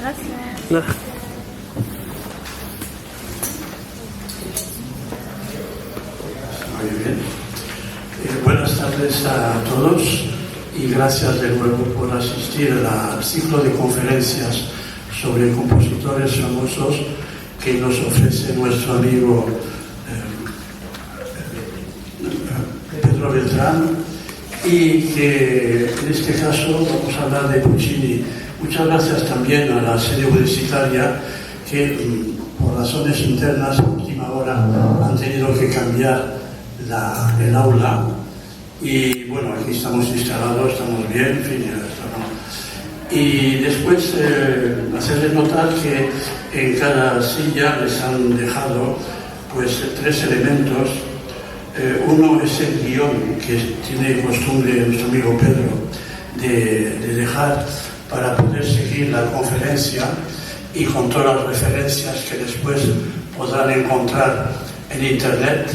Gracias. No. Muy bien. Buenas tardes a todos y gracias de nuevo por asistir al ciclo de conferencias sobre compositores famosos que nos ofrece nuestro amigo Pedro Beltrán, y que en este caso vamos a hablar de Puccini. Muchas gracias también a la sede universitaria que por razones internas a última hora han tenido que cambiar el aula, y bueno, aquí estamos instalados, estamos bien, en fin, y después hacerles notar que en cada silla les han dejado pues 3 elementos. Uno es el guión que tiene costumbre nuestro amigo Pedro de dejar para poder seguir la conferencia, y con todas las referencias que después podrán encontrar en internet.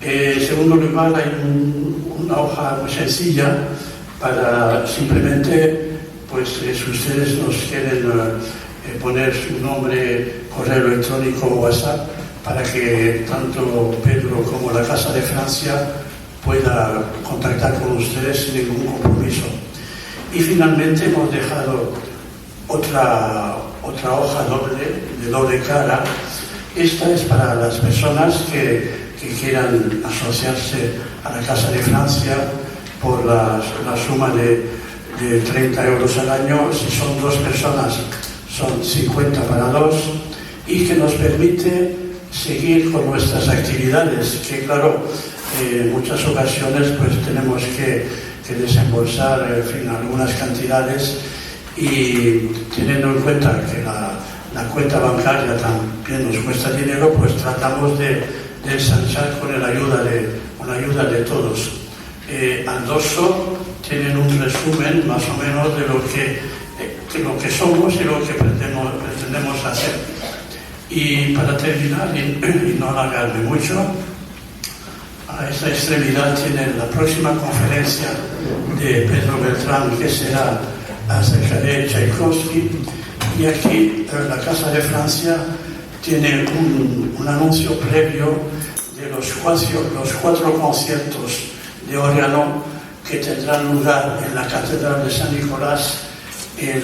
En segundo lugar, hay una hoja muy sencilla para simplemente, pues si ustedes nos quieren poner su nombre, correo electrónico o WhatsApp, para que tanto Pedro como la Casa de Francia pueda contactar con ustedes sin ningún compromiso. Y finalmente hemos dejado otra hoja de doble cara. Esta es para las personas que quieran asociarse a la Casa de Francia por la suma de 30 euros al año. Si son 2 personas, son 50 para 2, y que nos permite seguir con nuestras actividades, que claro, en muchas ocasiones pues tenemos que desembolsar, en fin, algunas cantidades, y teniendo en cuenta que la cuenta bancaria también nos cuesta dinero, pues tratamos de ensanchar con la ayuda de todos. Al dorso tienen un resumen más o menos de lo que somos y lo que pretendemos hacer. Y para terminar, y no alargarme mucho, a esta extremidad tienen la próxima conferencia de Pedro Beltrán, que será acerca de Tchaikovsky, y aquí la Casa de Francia tiene un anuncio previo de los 4 conciertos de órgano que tendrán lugar en la Catedral de San Nicolás en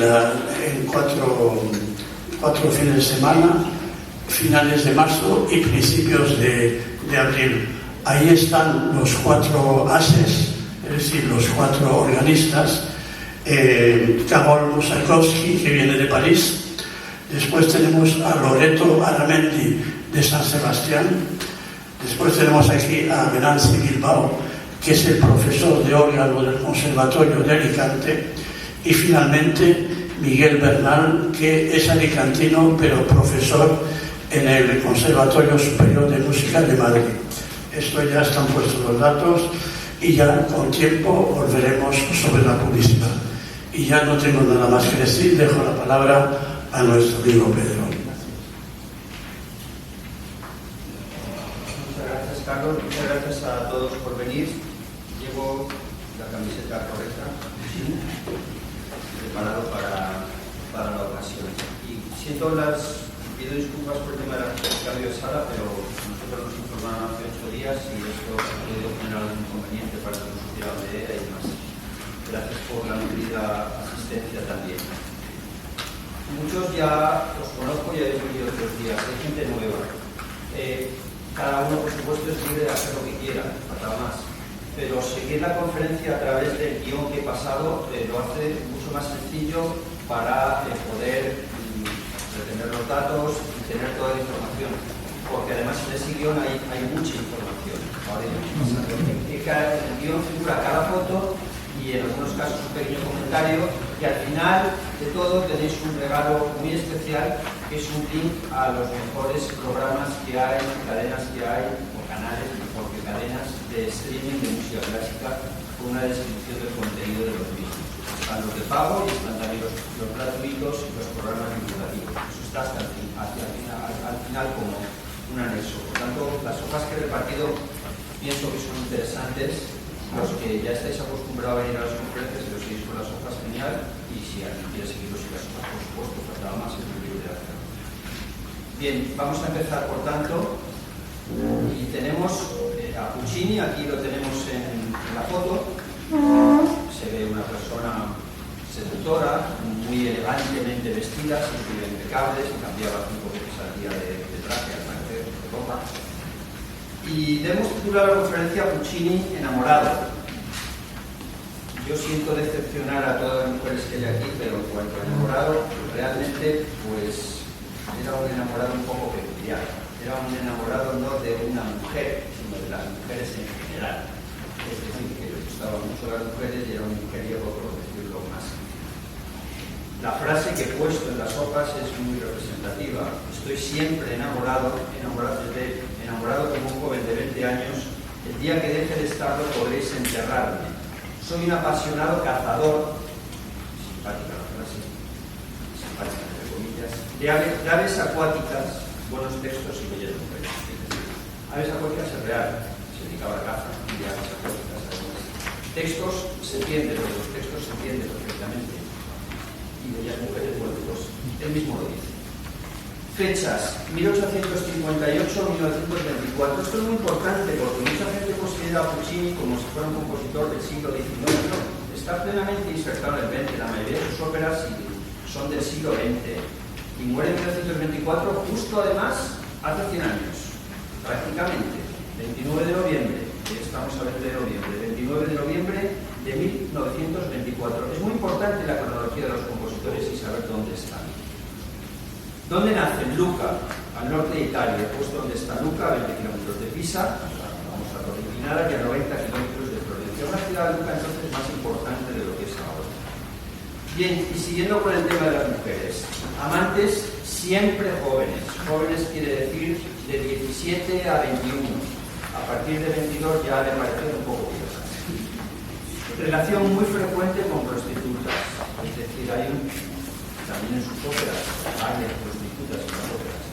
4 fines de semana, finales de marzo y principios de abril. Ahí están los 4 ases, es decir, los 4 organistas. Karol Moussalkowski, que viene de París. Después tenemos a Loreto Aramendi de San Sebastián. Después tenemos aquí a Venanci Bilbao, que es el profesor de órgano del Conservatorio de Alicante. Y finalmente Miguel Bernal, que es alicantino pero profesor en el Conservatorio Superior de Música de Madrid. Esto ya están puestos los datos, y ya con tiempo volveremos sobre la publicidad. Y ya no tengo nada más que decir, dejo la palabra a nuestro amigo Pedro. Muchas gracias, Carlos. Muchas gracias a todos por venir. Llevo la camiseta correcta, preparado para la ocasión. Y pido disculpas por el tema del cambio de sala, pero nosotros nos informaron hace 8 días y esto ha podido generar algún inconveniente para que nos supieran leer y demás. Gracias por la medida asistencia también. Muchos ya os conozco, ya he venido otros días, hay gente nueva. Cada uno, por supuesto, es libre de hacer lo que quiera, falta más. Pero seguir la conferencia a través del guión que he pasado lo hace mucho más sencillo para poder retener los datos y tener toda la información. Porque además en ese guión hay mucha información. Ahora iremos pasando. En el guión figura cada foto y en algunos casos un pequeño comentario, y al final de todo tenéis un regalo muy especial, que es un link a los mejores programas que hay, cadenas que hay, o canales, mejor que cadenas, de streaming de música clásica, con una descripción del contenido de los mismos. Están los de pago y están también los gratuitos y los programas divulgativos. Eso está hasta al final como un anexo. Por tanto, las hojas que he repartido pienso que son interesantes. Los que ya estáis acostumbrados a venir a las conferencias y los seguís con las hojas, genial. Y si alguien quiere seguirlos y las hojas, por supuesto, faltaba más, es muy libre de hacerlo. Bien, vamos a empezar, por tanto. Y tenemos a Puccini, aquí lo tenemos en la foto. Se ve una persona seductora, muy elegantemente vestida, siempre impecable, se cambiaba 5 veces al día de traje, al parecer, de ropa. Y debemos titular la conferencia Puccini enamorado. Yo siento decepcionar a todas las mujeres que hay aquí, pero en cuanto a enamorado, realmente pues era un enamorado un poco peculiar. Era un enamorado no de una mujer, sino de las mujeres en general. Es decir, que le gustaban mucho las mujeres y era un mujeriego, por decirlo más. La frase que he puesto en las hojas es muy representativa. Estoy siempre enamorado como un joven de 20 años. El día que deje de estarlo podréis enterrarme. Soy un apasionado cazador, simpática la frase, simpática entre comillas, de aves acuáticas, buenos textos y bellas mujeres. Aves acuáticas es real, se dedicaba a la caza de aves acuáticas. Textos se entienden, los textos se entienden perfectamente. Y bellas mujeres, bueno, pues él mismo lo dice. Fechas, 1858-1924. Esto es muy importante porque mucha gente considera a Puccini como si fuera un compositor del siglo XIX. No, está plenamente insertado en el XX. La mayoría de sus óperas son del siglo XX. Y muere en 1924, justo además, hace 100 años. Prácticamente. 29 de noviembre. Estamos a 20 de noviembre. 29 de noviembre de 1924. Es muy importante la cronología de los compositores y saber dónde están. ¿Dónde nace? En Lucca, al norte de Italia. He puesto donde está Lucca, a 20 kilómetros de Pisa, vamos a original, y a 90 kilómetros de Florencia. Una ciudad de Lucca entonces más importante de lo que es ahora. Bien, y siguiendo con el tema de las mujeres. Amantes siempre jóvenes. Jóvenes quiere decir de 17 a 21. A partir de 22 ya le parecen un poco viejas. Relación muy frecuente con prostitutas. Es decir, hay también en sus óperas, varias prostitutas en las óperas.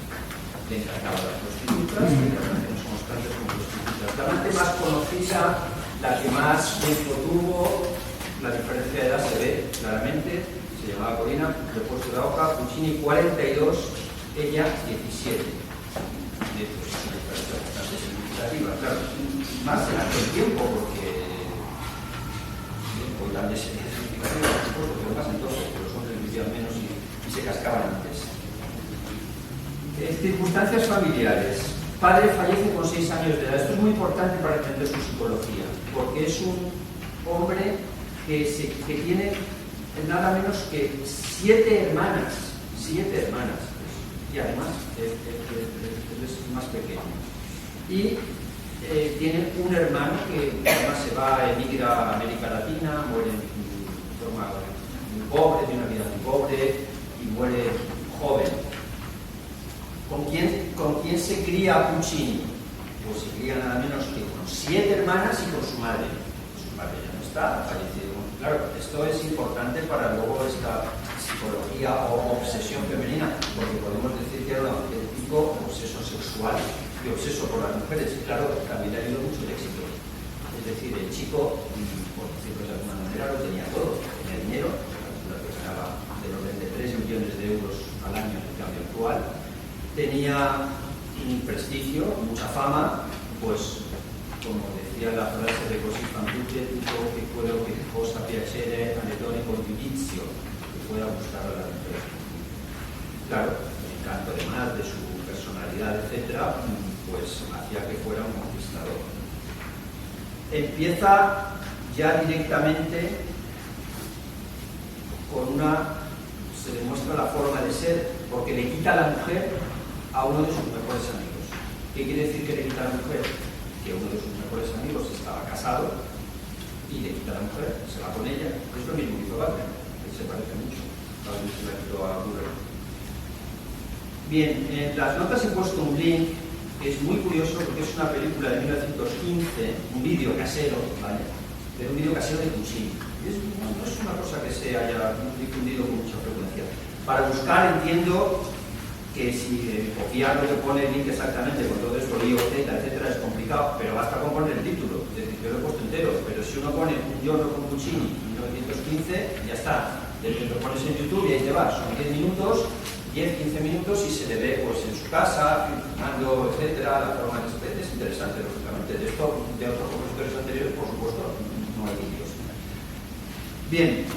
Le encantaban las prostitutas y las relaciones constantes con prostitutas. La amante más conocida, la que más tiempo tuvo, la diferencia de edad se ve claramente, se llamaba Corina, le he puesto la hoja, Puccini 42, ella 17. Y esto es una diferencia bastante significativa, claro, más en aquel tiempo, porque hoy también sería significativa, por supuesto, pero más entonces, que los hombres vivían menos y se cascaban antes. Circunstancias familiares. Padre fallece con 6 años de edad. Esto es muy importante para entender su psicología, porque es un hombre que tiene nada menos que 7 hermanas. 7 hermanas. Y además es más pequeño. Y tiene un hermano que además se va, emigra a América Latina, muere de forma muy pobre, de una vida muy pobre, y muere joven. ¿Con quién se cría Puccini? Pues se cría nada menos que con 7 hermanas y con su madre. Su madre ya no está, fallecido. Claro, esto es importante para luego esta psicología o obsesión femenina, porque podemos decir que era un tipo obseso sexual y obseso por las mujeres. Y claro, también le ha habido mucho éxito. Es decir, el chico, por decirlo de alguna manera, lo tenía todo. Tenía dinero, la que ganaba del orden de 3 millones de euros al año en cambio actual. Tenía un prestigio, mucha fama, pues como decía la frase de Così fan tutte, tutto che quello che possa piacere all'edonico giudizio, que pueda gustar a la mujer. Claro, el encanto además de su personalidad, etcétera, pues hacía que fuera un conquistador. Empieza ya directamente con se demuestra la forma de ser, porque le quita a la mujer a uno de sus mejores amigos. ¿Qué quiere decir que le quita a la mujer? Que uno de sus mejores amigos estaba casado y le quita a la mujer, se va con ella. Es lo mismo que hizo Wagner, que se parece mucho. Wagner se la quitó a Dürer. Bien, en las notas he puesto un link que es muy curioso porque es una película de 1915, un vídeo casero, ¿vale? De un vídeo casero de Puccini. No es una cosa que se haya difundido con mucha frecuencia. Para buscar, entiendo que si copiar lo que pone el link exactamente con todo esto, IOZ, etcétera, es complicado, pero basta con poner el título. Es decir, yo lo he puesto entero, pero si uno pone un giorno con Puccini 1915, ya está. Lo pones en YouTube y ahí te vas, son 10 minutos, 10-15 minutos y se le ve pues en su casa, filmando, etcétera, la forma de es interesante, lógicamente. De esto, de otros compositores anteriores, por supuesto, no hay vídeos. Bien,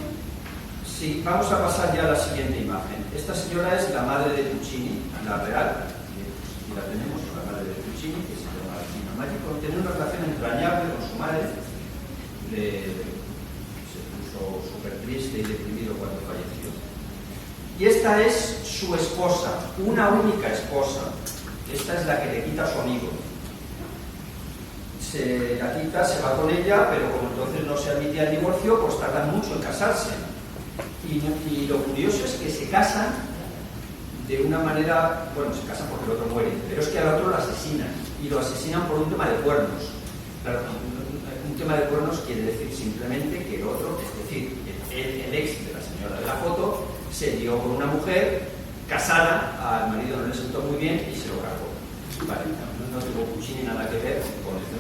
sí, vamos a pasar ya a la siguiente imagen. Esta señora es la madre de Puccini, la real, y la tenemos, la madre de Puccini, que se llama Gina Magico. Tenía una relación entrañable con su madre, se puso súper triste y deprimido cuando falleció. Y esta es su esposa, una única esposa. Esta es la que le quita a su amigo. Se la quita, se va con ella, pero como entonces no se admitía el divorcio, pues tardan mucho en casarse. Y lo curioso es que se casan de una manera, bueno, se casan porque el otro muere, pero es que al otro lo asesinan. Y lo asesinan por un tema de cuernos. Claro, un tema de cuernos quiere decir simplemente que el otro, es decir, el ex de la señora de la foto, se dio con una mujer casada, al marido no le sentó muy bien y se lo cargó. Vale, no tuvo Puccini nada que ver con esto.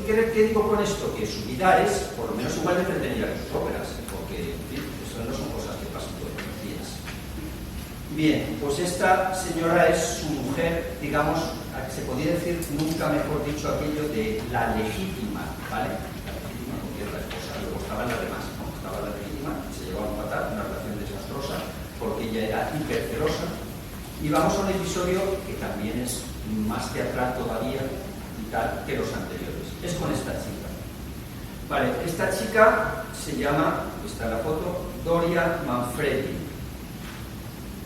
¿Qué digo con esto? Que su vida es, por lo menos igual de entretenida que sus óperas, porque en fin, eso no son cosas que pasan todos los días. Bien, pues esta señora es su mujer, digamos, se podría decir, nunca mejor dicho, aquello de la legítima, ¿vale? La legítima, porque es la esposa, luego estaban las demás, ¿no? Estaba la legítima, se llegó a empatar, una relación desastrosa, porque ella era hipercelosa. Y vamos a un episodio que también es más teatral todavía y tal que los anteriores. Es con esta chica. Vale, esta chica se llama, está en la foto, Doria Manfredi.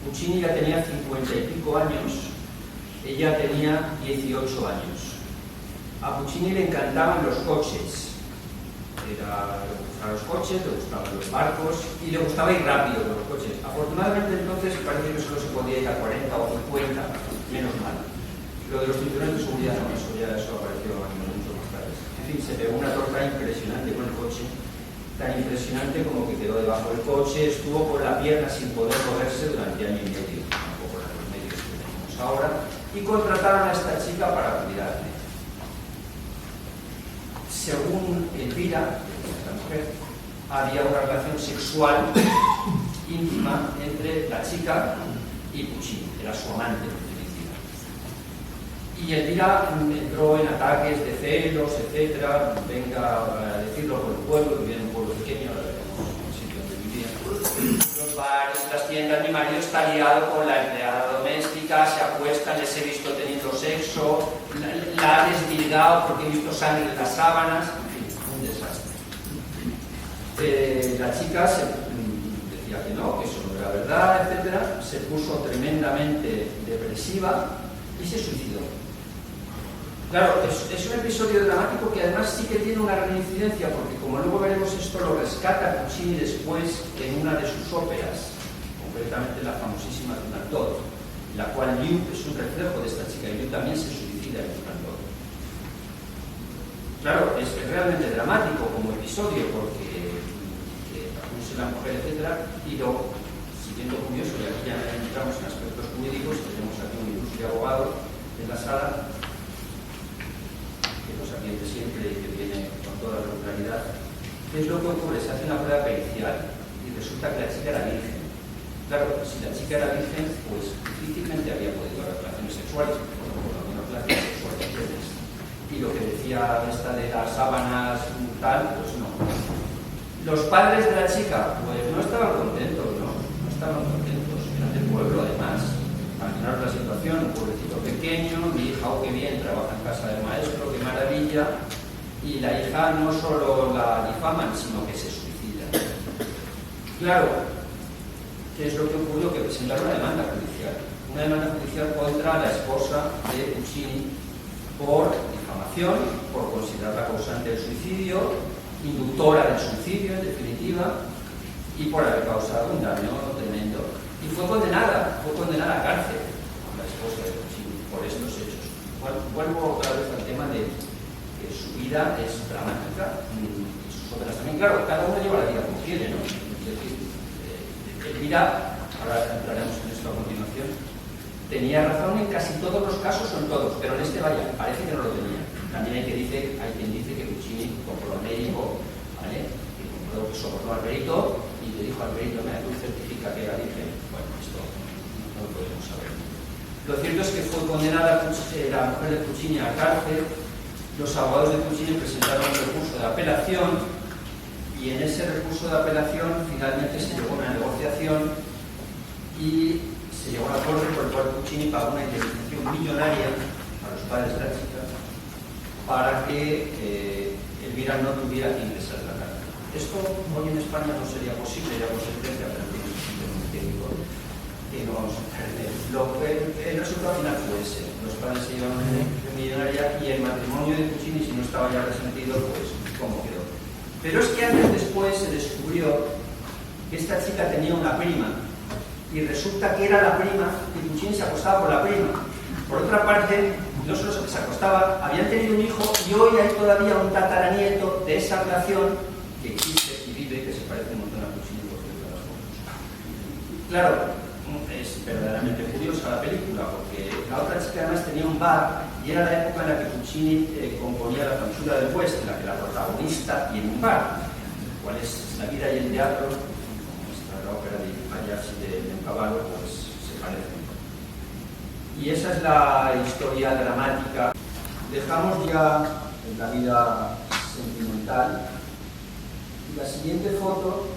Puccini ya tenía 50 y pico años, ella tenía 18 años. A Puccini le encantaban los coches. Le gustaban los coches, le gustaban los barcos y le gustaba ir rápido con los coches. Afortunadamente entonces parece que solo se podía ir a 40 o 50, menos mal. Lo de los cinturones de seguridad no, eso apareció mucho más tarde. En fin, se pegó una torta impresionante con el coche, tan impresionante como que quedó debajo del coche, estuvo con la pierna sin poder moverse durante año y medio, tampoco los medios que tenemos ahora, y contrataron a esta chica para cuidarle. Según Elvira, esta mujer, había una relación sexual íntima entre la chica y Puccini, era su amante. Y Elvira entró en ataques de celos, etcétera, venga a decirlo por el pueblo, vivía en un pueblo pequeño, ahora veremos el sitio donde vivía. Los bares, las tiendas, mi marido está liado con la empleada doméstica, se acuestan, les he visto teniendo sexo, la ha desvirgado porque he visto sangre en las sábanas, en fin, un desastre. La chica decía que no, que eso no era verdad, etcétera, se puso tremendamente depresiva y se suicidó. Claro, es un episodio dramático que además sí que tiene una reincidencia, porque como luego veremos esto lo rescata Puccini después en una de sus óperas, concretamente la famosísima Turandot, en la cual Liu es un reflejo de esta chica y Liu también se suicida en Turandot. Claro, es realmente dramático como episodio porque acusa a la mujer, etc. Y lo siguiendo curioso, y aquí ya entramos en aspectos jurídicos, tenemos aquí un ilustre abogado en la sala que nos atiende siempre y que viene con toda regularidad. ¿Qué es lo que ocurre? Se hace una prueba pericial y resulta que la chica era virgen. Claro, si la chica era virgen, pues difícilmente había podido haber relaciones sexuales, por lo menos relaciones sexuales. Y lo que decía esta de las sábanas tal, pues no. Los padres de la chica, pues no estaban contentos, ¿no? No estaban contentos, eran del pueblo además. Imaginaros la situación, un pueblecito pequeño, mi hija, oh qué bien, trabaja en casa del maestro, qué maravilla, y la hija no solo la difaman, sino que se suicida. Claro, ¿qué es lo que ocurrió? Que presentaron una demanda judicial contra la esposa de Puccini por difamación, por considerarla causante del suicidio, inductora del suicidio en definitiva, y por haber causado un daño tremendo. Y fue condenada a cárcel la esposa de Puccini por estos hechos. Vuelvo otra vez al tema de que su vida es dramática y sus obras también. Claro, cada uno lleva la vida como quiere, ¿no? Es decir, Elvira, ahora entraremos en esto a continuación, tenía razón en casi todos los casos, o en todos, pero en este, vaya, parece que no lo tenía. También hay quien dice que Puccini sobornó a Alberito y le dijo a Alberito, mira, tú certifica que era virgen. Bueno, esto no lo podemos saber. Lo cierto es que fue condenada la mujer de Puccini a cárcel. Los abogados de Puccini presentaron un recurso de apelación y en ese recurso de apelación finalmente se llegó a una negociación y se llegó a un acuerdo por el cual Puccini pagó una indemnización millonaria a los padres de la chica para que Elvira no tuviera que ingresar a la cárcel. Esto hoy en España no sería posible ya por sentencia, pero tiene un sitio muy técnico que nos el resultado final fue ese. Los padres se llevaron una indemnización millonaria y el matrimonio de Puccini, si no estaba ya resentido, pues cómo quedó. Pero es que años después se descubrió que esta chica tenía una prima y resulta que era la prima y Puccini se acostaba con la prima. Por otra parte, no solo se acostaba, habían tenido un hijo y hoy hay todavía un tataranieto de esa relación que existe y vive, que se parece un montón a Puccini por cierto de las fotos. Claro, es verdaderamente curiosa la película porque la otra chica además tenía un bar y era la época en la que Puccini componía La Tonsura del West, en la que la protagonista tiene un bar, cual es la vida y el teatro, como esta la ópera de Pagliacci de Cavallo, pues se parecen. Y esa es la historia dramática. Dejamos ya la vida sentimental. Y la siguiente foto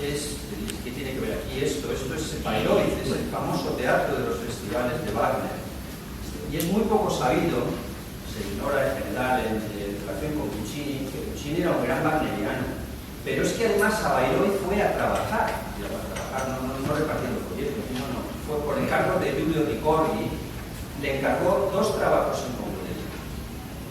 es, ¿qué tiene que ver aquí esto? Esto es Bayreuth, es el famoso teatro de los festivales de Wagner. Y es muy poco sabido, se ignora en general en relación con Puccini, que Puccini era un gran wagneriano. Pero es que además a Bayreuth fue a trabajar, no repartiendo folletos, no, fue por encargo de Giulio Ricordi, le encargó dos trabajos en concreto.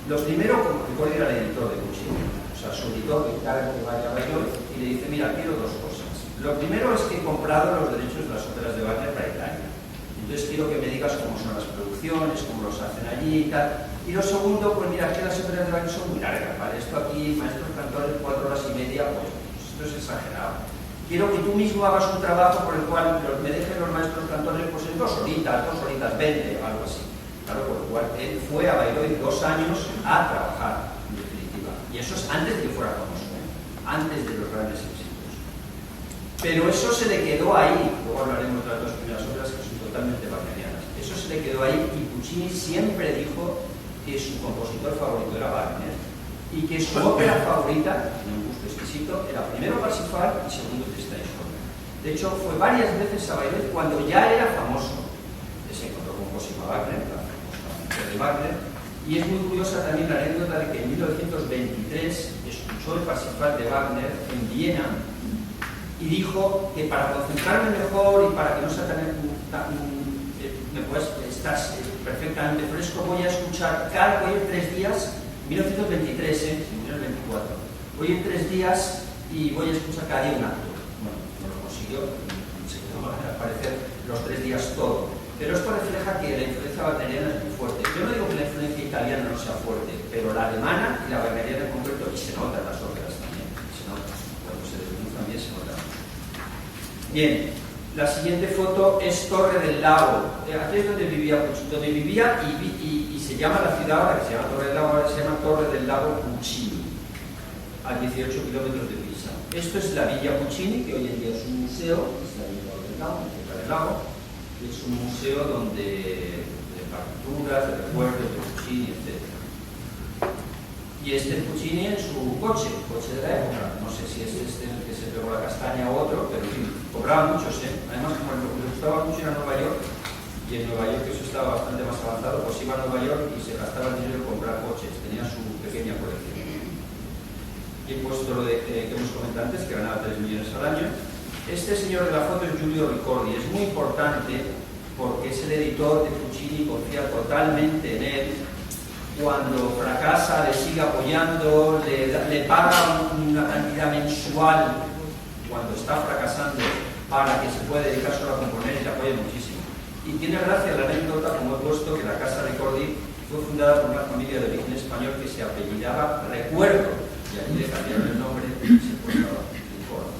Lo primero, como Ricordi era el editor de Puccini, o sea, su editor le encarga que vaya a Bayreuth y le dice, mira, quiero dos cosas. Lo primero es que he comprado los derechos de las óperas de Wagner para Italia. Entonces quiero que me digas cómo son las producciones, cómo los hacen allí y tal. Y lo segundo, pues mira, que las óperas de Wagner son muy largas, ¿vale? Esto aquí, maestros cantores, 4 horas y media, pues esto es exagerado. Quiero que tú mismo hagas un trabajo por el cual me dejen los maestros cantores pues en 2 horitas 20, algo así. Claro, por lo cual él fue a Bayreuth 2 años a trabajar, en definitiva. Y eso es antes de que fuera famoso, antes de los grandes éxitos. Pero eso se le quedó ahí, luego hablaremos de las 2 primeras obras que son totalmente wagnerianas. Eso se le quedó ahí y Puccini siempre dijo que su compositor favorito era Wagner y que su ópera favorita, en un gusto exquisito, era primero Parsifal y segundo Tristán y Isolde. De hecho, fue varias veces a Bayreuth cuando ya era famoso. Se encontró con Cosima Wagner, la famosa mujer de Wagner, y es muy curiosa también la anécdota de que en 1923 escuchó el Parsifal de Wagner en Viena y dijo que para concentrarme mejor y para que no sea estás perfectamente fresco, voy a escuchar voy a ir 3 días, 1923, en 1924, voy a ir 3 días y voy a escuchar cada día un acto. Bueno, no lo consiguió, se quedó al parecer los 3 días todo. Pero esto refleja que la influencia wagneriana es muy fuerte. Yo no digo que la influencia italiana no sea fuerte, pero la alemana y la wagneriana en concreto, y se nota en las óperas también, se nota, cuando se desnuda también se nota. Bien, la siguiente foto es Torre del Lago. Aquí es donde vivía y se llama la ciudad ahora, que se llama Torre del Lago, ahora se llama Torre del Lago Puccini, a 18 kilómetros de Pisa. Esto es la Villa Puccini, que hoy en día es un museo, es la Villa del Lago, del Lago. Es un museo de partituras, de recuerdos de Puccini, etc. Y este Puccini en su coche de la época, no sé si es este en el que se pegó la castaña o otro, pero en fin, cobraban muchos, Además, como lo que les gustaba mucho era Nueva York, y en Nueva York eso estaba bastante más avanzado, pues iba a Nueva York y se gastaba el dinero en comprar coches, tenía su pequeña colección. Y he puesto lo que hemos comentado antes, que ganaba 3 millones al año. Este señor de la foto es Giulio Ricordi, es muy importante porque es el editor de Puccini, confía totalmente en él. Cuando fracasa le sigue apoyando, le paga una cantidad mensual cuando está fracasando para que se pueda dedicar solo a componer y le apoya muchísimo. Y tiene gracia la anécdota, como he puesto, que la casa Ricordi fue fundada por una familia de origen español que se apellidaba Recuerdo, y aquí le cambiaron el nombre y se puso Ricordi.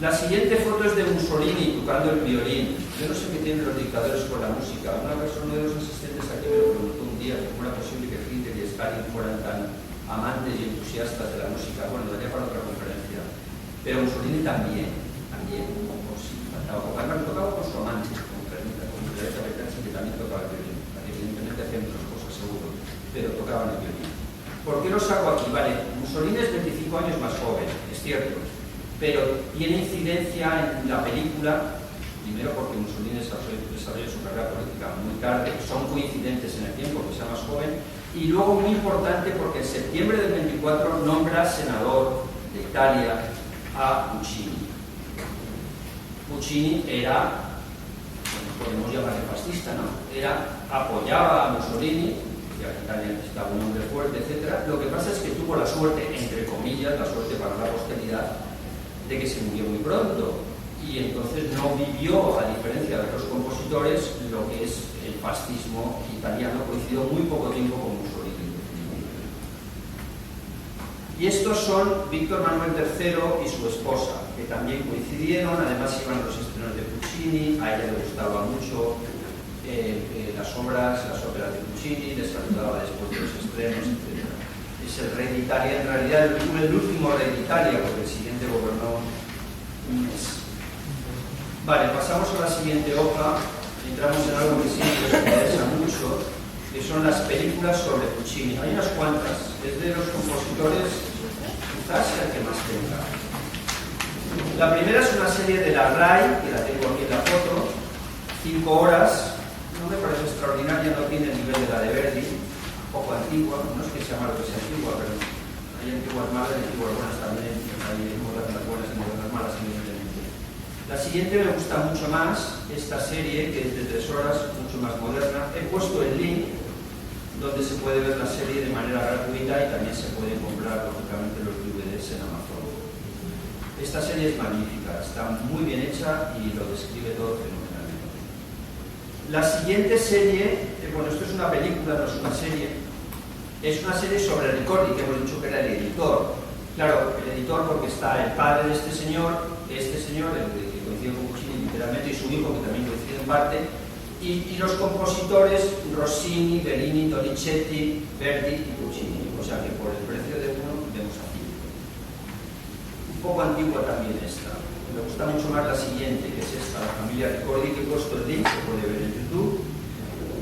La siguiente foto es de Mussolini tocando el violín. Yo no sé qué tienen los dictadores con la música. Una persona de los asistentes aquí me lo preguntó un día, cómo era posible que Hitler y Stalin fueran tan amantes y entusiastas de la música. Bueno, daría para otra conferencia. Pero Mussolini también, pues sí, tocaba con su amante, con Teresa Bertazzi, que también tocaba el violín. Evidentemente hacían otras cosas, seguro, pero tocaban el violín. ¿Por qué lo saco aquí? Vale, Mussolini es 25 años más joven, es cierto, pero tiene incidencia en la película, primero porque Mussolini desarrolla su carrera política muy tarde, son coincidentes en el tiempo, que sea más joven, y luego muy importante porque en septiembre del 24 nombra senador de Italia a Puccini. Puccini era, podemos llamarle fascista, ¿no? Apoyaba a Mussolini, ya que Italia necesitaba un hombre fuerte, etc. Lo que pasa es que tuvo la suerte, entre comillas, la suerte para la posteridad, de que se murió muy pronto. Y entonces no vivió, a diferencia de otros compositores, lo que es el fascismo italiano, coincidió muy poco tiempo con Mussolini. Y estos son Víctor Manuel III y su esposa, que también coincidieron, además iban a los estrenos de Puccini, a ella le gustaba mucho las óperas de Puccini, les saludaba después de los estrenos, etc. Es el rey de Italia, en realidad el último rey de Italia, porque el siguiente gobernó un mes. Vale, pasamos a la siguiente hoja, entramos en algo que sí nos interesa mucho, que son las películas sobre Puccini. Hay unas cuantas, es de los compositores, quizás el que más tenga. La primera es una serie de la RAI, que la tengo aquí en la foto, 5 horas, no me parece extraordinaria, no tiene el nivel de la de Verdi, un poco antigua, no es que sea malo que sea antigua, pero hay antiguas malas y antiguas buenas también, hay modernas buenas y modernas malas, evidentemente. La siguiente me gusta mucho más, esta serie, que es de 3 horas, mucho más moderna. He puesto el link donde se puede ver la serie de manera gratuita y también se pueden comprar, lógicamente, los DVDs en Amazon. Esta serie es magnífica, está muy bien hecha y lo describe todo fenomenalmente. La siguiente serie, bueno, esto es una película, no es una serie sobre Ricordi, que hemos dicho que era el editor. Claro, el editor porque está el padre de este señor, el que coincide con Puccini literalmente, y su hijo, que también coincide en parte, y los compositores Rossini, Bellini, Donizetti, Verdi y Puccini. O sea que por el precio de uno vemos aquí. Un poco antigua también esta. Me gusta mucho más la siguiente, que es esta, la familia Ricordi, que he puesto el link, se puede ver en YouTube,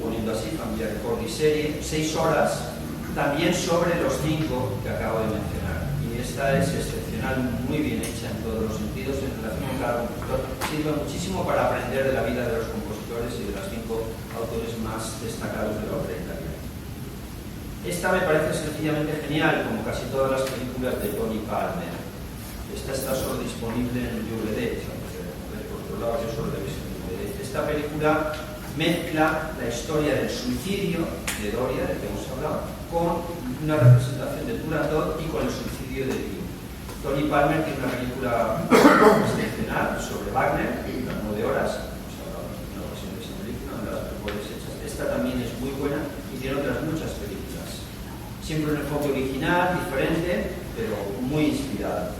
poniendo así, familia Ricordi serie, 6 horas, también sobre los 5 que acabo de mencionar. Y esta es excepcional, muy bien hecha en todos los sentidos, en relación con cada compositor. Sirve muchísimo para aprender de la vida de los compositores y de los 5 autores más destacados de la ópera italiana. Esta me parece sencillamente genial, como casi todas las películas de Tony Palmer. Esta está solo disponible en DVD, por otro lado yo solo la he visto en DVD. Esta película mezcla la historia del suicidio de Doria, del que hemos hablado, con una representación de Turandot y con el suicidio de Dio. Tony Palmer tiene una película excepcional sobre Wagner, de 9 horas, hemos hablado en una ocasión de esa película, una de las mejores hechas. Esta también es muy buena y tiene otras muchas películas. Siempre un enfoque original, diferente, pero muy inspirada.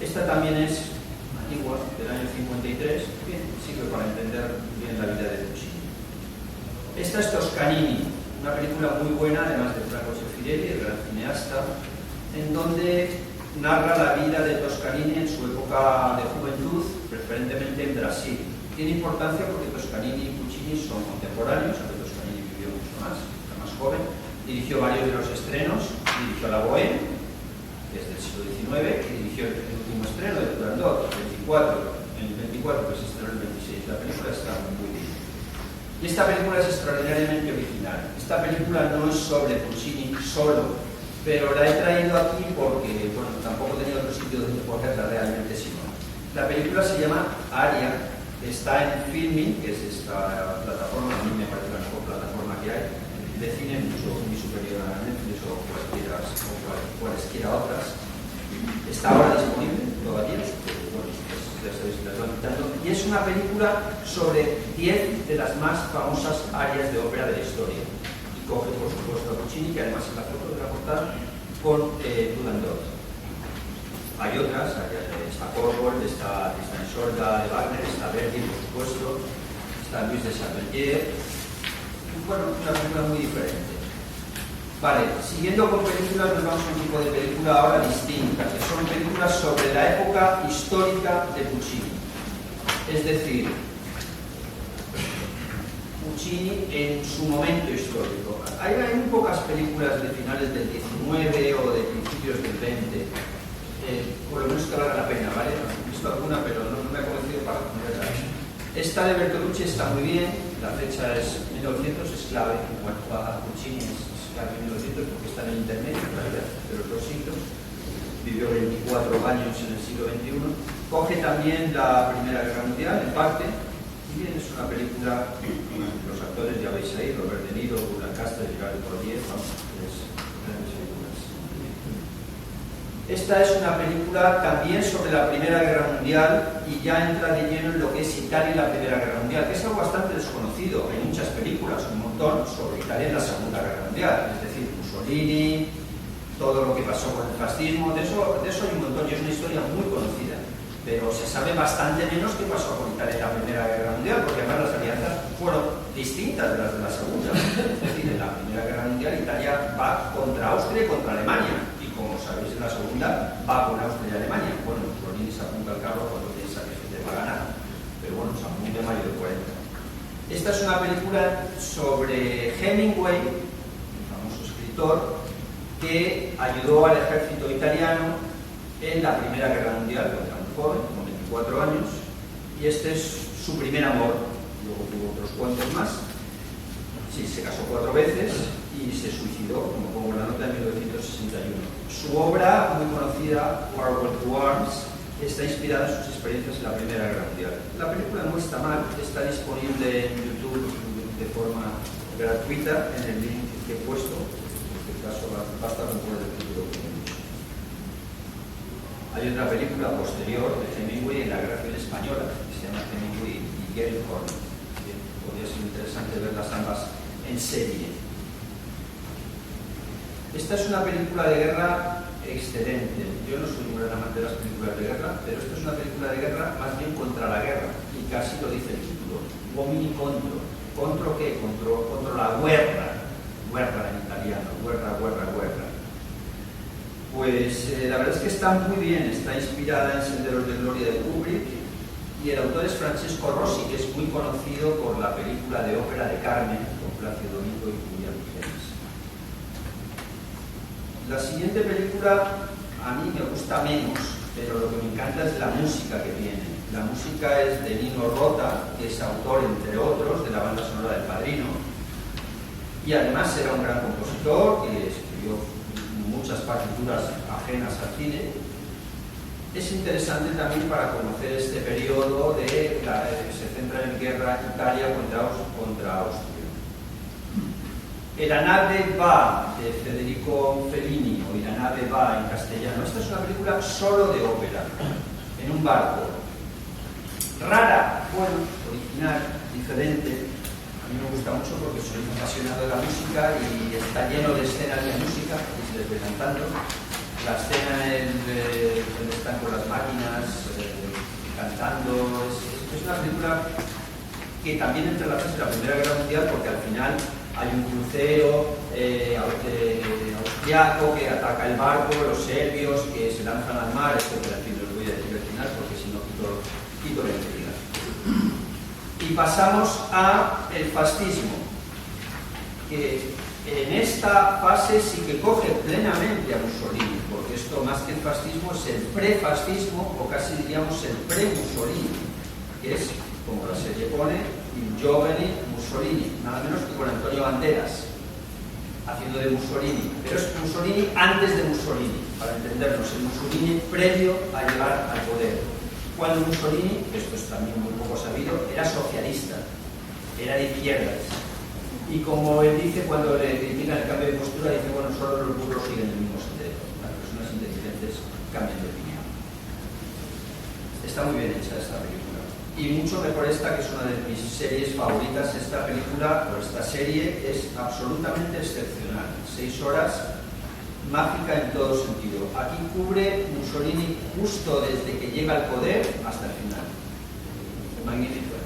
Esta también es antigua, del año 53, bien, sirve para entender bien la vida de Puccini. Esta es Toscanini, una película muy buena, además de Franco Sefirelli, el gran cineasta, en donde narra la vida de Toscanini en su época de juventud, preferentemente en Brasil. Tiene importancia porque Toscanini y Puccini son contemporáneos, aunque Toscanini vivió mucho más, era más joven, dirigió varios de los estrenos, dirigió La Bohème, que es del siglo XIX, y dirigió el último estreno de Turandot, el 24, que se estrenó el 26. La película está muy bien. Y esta película es extraordinariamente original. Esta película no es sobre Puccini solo, pero la he traído aquí porque, bueno, tampoco he tenido otro sitio donde ponerla realmente, sino. La película se llama Aria, está en Filmin, que es esta plataforma, a mí me parece la mejor plataforma que hay, de cine mucho muy superior a Netflix o cualesquiera otras. Está ahora disponible todavía, bueno, ya sabéis que la estoy quitando, y es una película sobre 10 de las más famosas áreas de ópera de la historia. Y coge, por supuesto, a Puccini, que además en la foto de la portada, con Turandot. Hay otras, está Corbold, está Isolda de Wagner, está Verdi, por supuesto, está Luis de Charpentier. Bueno, una película muy diferente. Vale, siguiendo con películas, nos vamos a un tipo de película ahora distinta, que son películas sobre la época histórica de Puccini. Es decir, Puccini en su momento histórico. Hay muy pocas películas de finales del 19 o de principios del 20, por lo menos que valga la pena, ¿vale? He visto alguna, pero no me ha convencido para ponerla. Esta de Bertolucci está muy bien, la fecha es 1900, es clave en cuanto a Puccini, es clave 1900 porque está en el intermedio, en realidad, de los dos siglos. Vivió 24 años en el siglo XXI. Coge también la Primera Guerra Mundial, en parte. Y bien, es una película, los actores ya habéis ahí, Robert De Niro, Lancaster, Gerard Depardieu, vamos, es grandes películas. Esta es una película también sobre la Primera Guerra Mundial y ya entra de lleno en lo que es Italia y la Primera Guerra Mundial, que es algo bastante desconocido. Hay muchas películas, un montón, sobre Italia en la Segunda Guerra Mundial, es decir, Mussolini, todo lo que pasó con el fascismo, de eso hay un montón, y es una historia muy conocida. Pero se sabe bastante menos qué pasó con Italia en la Primera Guerra Mundial, porque además las alianzas fueron distintas de las de la Segunda. Es decir, en la Primera Guerra Mundial Italia va contra Austria y contra Alemania, y como sabéis en la Segunda va con Austria y Alemania. Bueno, Mussolini se apunta al carro cuando piensa que se va a ganar, pero bueno, se apunta en mayo del 40. Esta es una película sobre Hemingway, el famoso escritor, que ayudó al ejército italiano en la Primera Guerra Mundial contra un joven, con 24 años, y este es su primer amor. Luego tuvo otros cuantos más. Sí, se casó 4 veces y se suicidó, como pongo en la nota, en 1961. Su obra, muy conocida, War World Arms, está inspirada en sus experiencias en la Primera Guerra Mundial. La película no está mal, está disponible en YouTube de forma gratuita en el link que he puesto. Caso basta con poner el título. Hay otra película posterior de Hemingway en la Guerra Civil Española que se llama Hemingway y Gellhorn. Podría ser interesante verlas ambas en serie. Esta es una película de guerra excelente. Yo no soy un gran amante de las películas de guerra, pero esta es una película de guerra más bien contra la guerra, y casi lo dice el título. Uomini contro. ¿Contro qué? Contra la guerra. Guerra en italiano, guerra. Pues la verdad es que está muy bien, está inspirada en Senderos de Gloria de Kubrick, y el autor es Francesco Rossi, que es muy conocido por la película de ópera de Carmen, con Plácido Domingo y Julián Michelis. La siguiente película a mí me gusta menos, pero lo que me encanta es la música que tiene. La música es de Nino Rota, que es autor, entre otros, de la banda sonora del Padrino, y además era un gran compositor que escribió muchas partituras ajenas al cine. Es interesante también para conocer este periodo que se centra en guerra Italia contra Austria. La nave va, de Federico Fellini, o La nave va en castellano. Esta es una película solo de ópera, en un barco. Rara, bueno, original, diferente. A mí me gusta mucho porque soy un apasionado de la música y está lleno de escenas de música, y se les ve cantando. La escena donde están con las máquinas, cantando, es una película que también entrelaza en la Primera Guerra Mundial, porque al final hay un crucero austriaco que ataca el barco, los serbios que se lanzan al mar, etc. En fin, no os voy a decir al final porque si no quito la integridad. Y pasamos al fascismo, que en esta fase sí que coge plenamente a Mussolini, porque esto más que el fascismo es el prefascismo, o casi diríamos el pre-Mussolini, que es, como la serie pone, Il giovane Mussolini, nada menos que con Antonio Banderas, haciendo de Mussolini, pero es Mussolini antes de Mussolini, para entendernos, el Mussolini previo a llegar al poder. Cuando Mussolini, que esto es también muy poco sabido, era socialista, era de izquierdas. Y como él dice, cuando le critican el cambio de postura, dice, bueno, solo los burros siguen el mismo sendero. Las personas inteligentes cambian de opinión. Está muy bien hecha esta película. Y mucho mejor esta, que es una de mis series favoritas. Esta película, o esta serie, es absolutamente excepcional. 6 horas, mágica en todo sentido. Aquí cubre Mussolini justo desde que llega al poder hasta el final. Magnífico.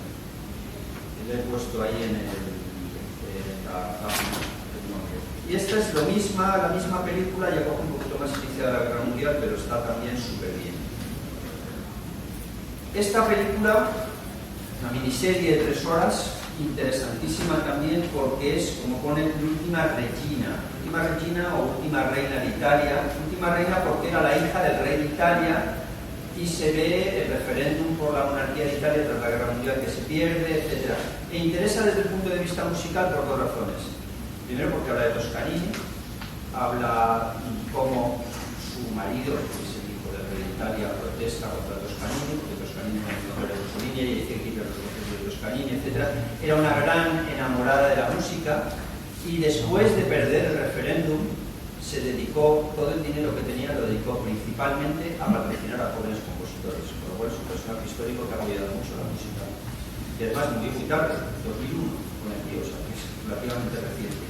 Lo he puesto ahí en la página. Y esta es la misma película, ya coge un poquito más iniciada la Guerra Mundial, pero está también súper bien. Esta película, una miniserie de 3 horas, interesantísima también porque es, como pone, Última Regina o Última Reina de Italia. Última Reina porque era la hija del rey de Italia y se ve el referéndum por la monarquía de Italia tras la Guerra Mundial que se pierde, etc. E interesa desde el punto de vista musical por 2 razones. Primero porque habla de Toscanini, habla cómo su marido, que es el hijo del rey de Italia, protesta contra Toscanini, porque Toscanini no es el nombre de Mussolini, y dice que los procesos de Toscanini, etc. Era una gran enamorada de la música y después de perder el referéndum se dedicó, todo el dinero que tenía lo dedicó principalmente a patrocinar a jóvenes compositores, por lo cual es un personaje histórico que ha apoyado mucho la música. Y además murió muy tarde, 2001, con el tío, o sea, que es relativamente reciente.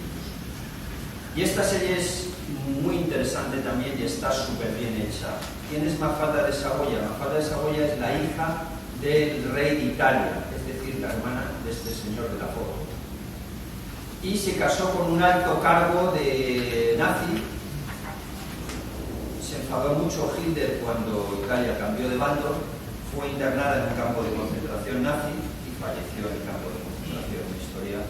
Y esta serie es muy interesante también y está súper bien hecha. ¿Quién es Mafalda de Saboya? Mafalda de Saboya es la hija del rey de Italia, es decir, la hermana de este señor de la foto. Y se casó con un alto cargo de nazi. Se enfadó mucho Hitler cuando Italia cambió de bando, fue internada en un campo de concentración nazi y falleció en el campo de concentración. Una historia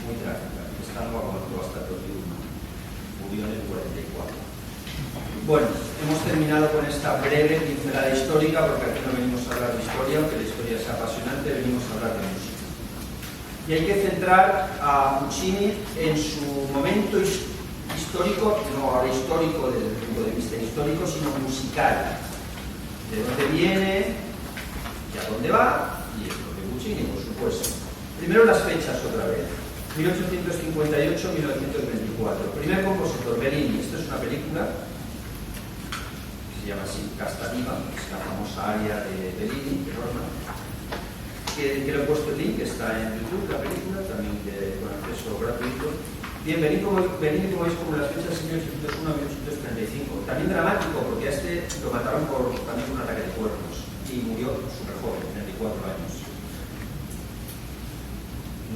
muy trágica. Esta no aguantó hasta el 2001. Murió en el 44. Bueno, hemos terminado con esta breve pincelada histórica porque aquí no venimos a hablar de historia, aunque la historia sea apasionante, venimos a hablar de música. Y hay que centrar a Puccini en su momento histórico, no ahora histórico desde el punto de vista histórico, sino musical. De dónde viene y a dónde va, y es lo de Puccini, por supuesto. Primero las fechas otra vez. 1858-1924. Primer compositor, Bellini. Esta es una película que se llama así, Casta Diva, es la famosa aria de Bellini, de Roma. Que le he puesto el link, está en YouTube, la película, también con acceso gratuito. Bien, Bellini, como veis, como las fechas de 1801-1835. También dramático, porque a este lo mataron también por un ataque de cuernos y murió súper joven, 34 años.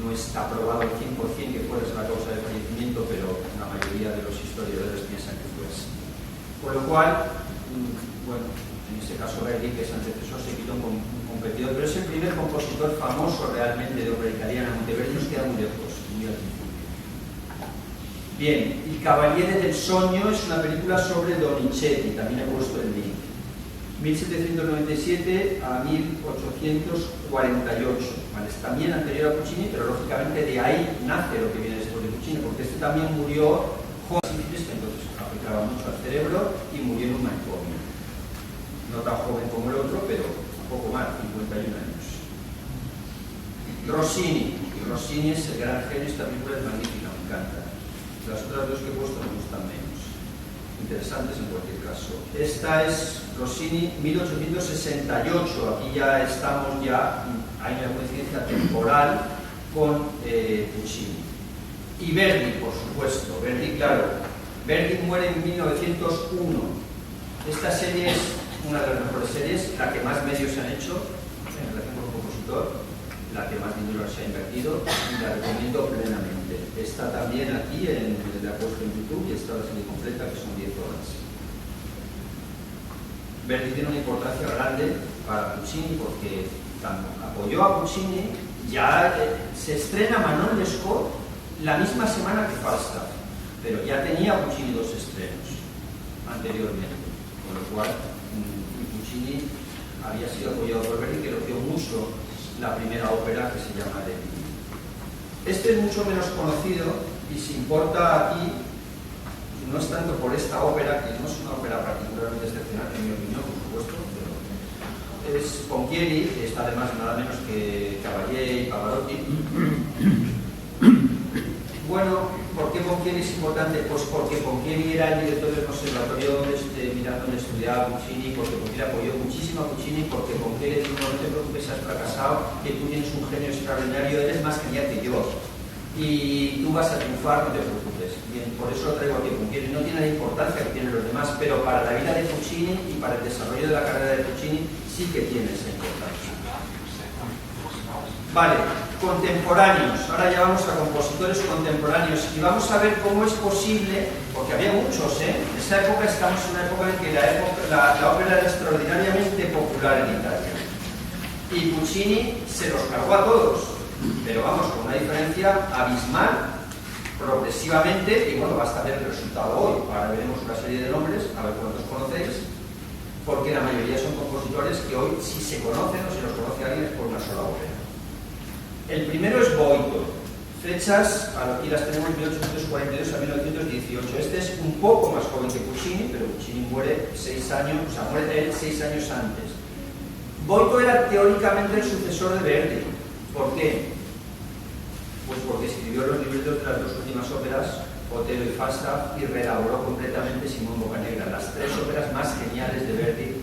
No está probado al 100% que fuera esa la causa de fallecimiento, pero la mayoría de los historiadores piensan que fue así. Con lo cual, bueno, en este caso Verdi, que es antecesor, se quitó un competidor, pero es el primer compositor famoso realmente de ópera italiana. Monteverdi nos queda muy lejos, muy al principio. Bien, Il Cavaliere del Sogno es una película sobre Donizetti, también he puesto el link. 1797 a 1848, ¿vale? Es también anterior a Puccini, pero lógicamente de ahí nace lo que viene después de Puccini, porque este también murió joven, que entonces afectaba mucho al cerebro y murió en un manicomio. No tan joven como el otro, pero un poco más, 51 años. Rossini es el gran genio, esta película es magnífica, me encanta. Las otras dos que he puesto me gustan menos. Interesantes en cualquier caso. Esta es Rossini, 1868. Aquí ya estamos, hay una coincidencia temporal con Puccini. Y Verdi, por supuesto. Verdi, claro. Verdi muere en 1901. Esta serie es una de las mejores series, la que más medios se han hecho en relación con un compositor, la que más dinero se ha invertido, y la recomiendo plenamente. Está también aquí, la he puesto en YouTube, y está la serie completa, que son 10 horas. Verdi tiene una importancia grande para Puccini, porque apoyó a Puccini, ya se estrena Manon Lescaut la misma semana que Falstaff, pero ya tenía Puccini 2 estrenos anteriormente, con lo cual Puccini había sido apoyado por Verdi, que elogió mucho la primera ópera, que se llama De Vivi. Este es mucho menos conocido y se importa aquí, no es tanto por esta ópera, que no es una ópera particularmente excepcional, en mi opinión, por supuesto, pero es Ponchielli, que está además nada menos que Cavalier y Pavarotti. Bueno, ¿por qué Ponchielli es importante? Pues porque Ponchielli era el director del conservatorio mirando donde estudiaba Puccini, porque Ponchielli apoyó muchísimo a Puccini, porque Ponchielli dijo: no te preocupes, has fracasado, que tú tienes un genio extraordinario, eres más genial que yo, y tú vas a triunfar, no te preocupes. Bien, por eso lo traigo aquí. Ponchielli no tiene la importancia que tienen los demás, pero para la vida de Puccini y para el desarrollo de la carrera de Puccini sí que tiene esa importancia. Vale, contemporáneos. Ahora ya vamos a compositores contemporáneos y vamos a ver cómo es posible, porque había muchos, ¿eh? En esa época estamos en una época en que la ópera era extraordinariamente popular en Italia. Y Puccini se los cargó a todos, pero vamos, con una diferencia abismal, progresivamente, y bueno, basta ver el resultado hoy. Ahora veremos una serie de nombres, a ver cuántos conocéis, porque la mayoría son compositores que hoy, si se conocen o si los conoce alguien, es por una sola ópera. El primero es Boito, fechas, aquí las tenemos 1842 a 1918. Este es un poco más joven que Puccini, pero Puccini muere 6 años, o sea, muere él 6 años antes. Boito era teóricamente el sucesor de Verdi. ¿Por qué? Pues porque escribió los libretos de las dos últimas óperas, Otelo y Falstaff, y reelaboró completamente Simón Boccanegra. Las 3 óperas más geniales de Verdi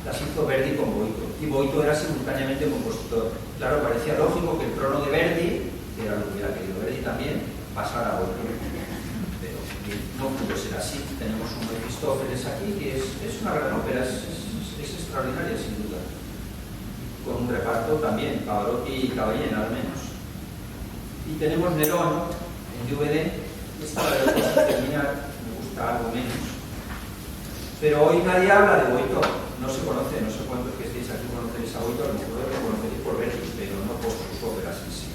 las hizo Verdi con Boito, y Boito era simultáneamente compositor. Claro, parecía lógico que el trono de Verdi, que era lo que hubiera querido Verdi también, pasara a Boito, pero no pudo ser así. Tenemos un Mefistófeles aquí, que es una gran ópera, es extraordinaria sin duda, con un reparto también, Pavarotti y Cavallén al menos. Y tenemos Nerón en DVD. Esta la de terminar, me gusta algo menos, pero hoy nadie habla de Boito. No se conoce, no sé cuántos que estéis aquí conocéis a Boito, a lo mejor lo conoceréis por Verdi, pero no por sus óperas en sí.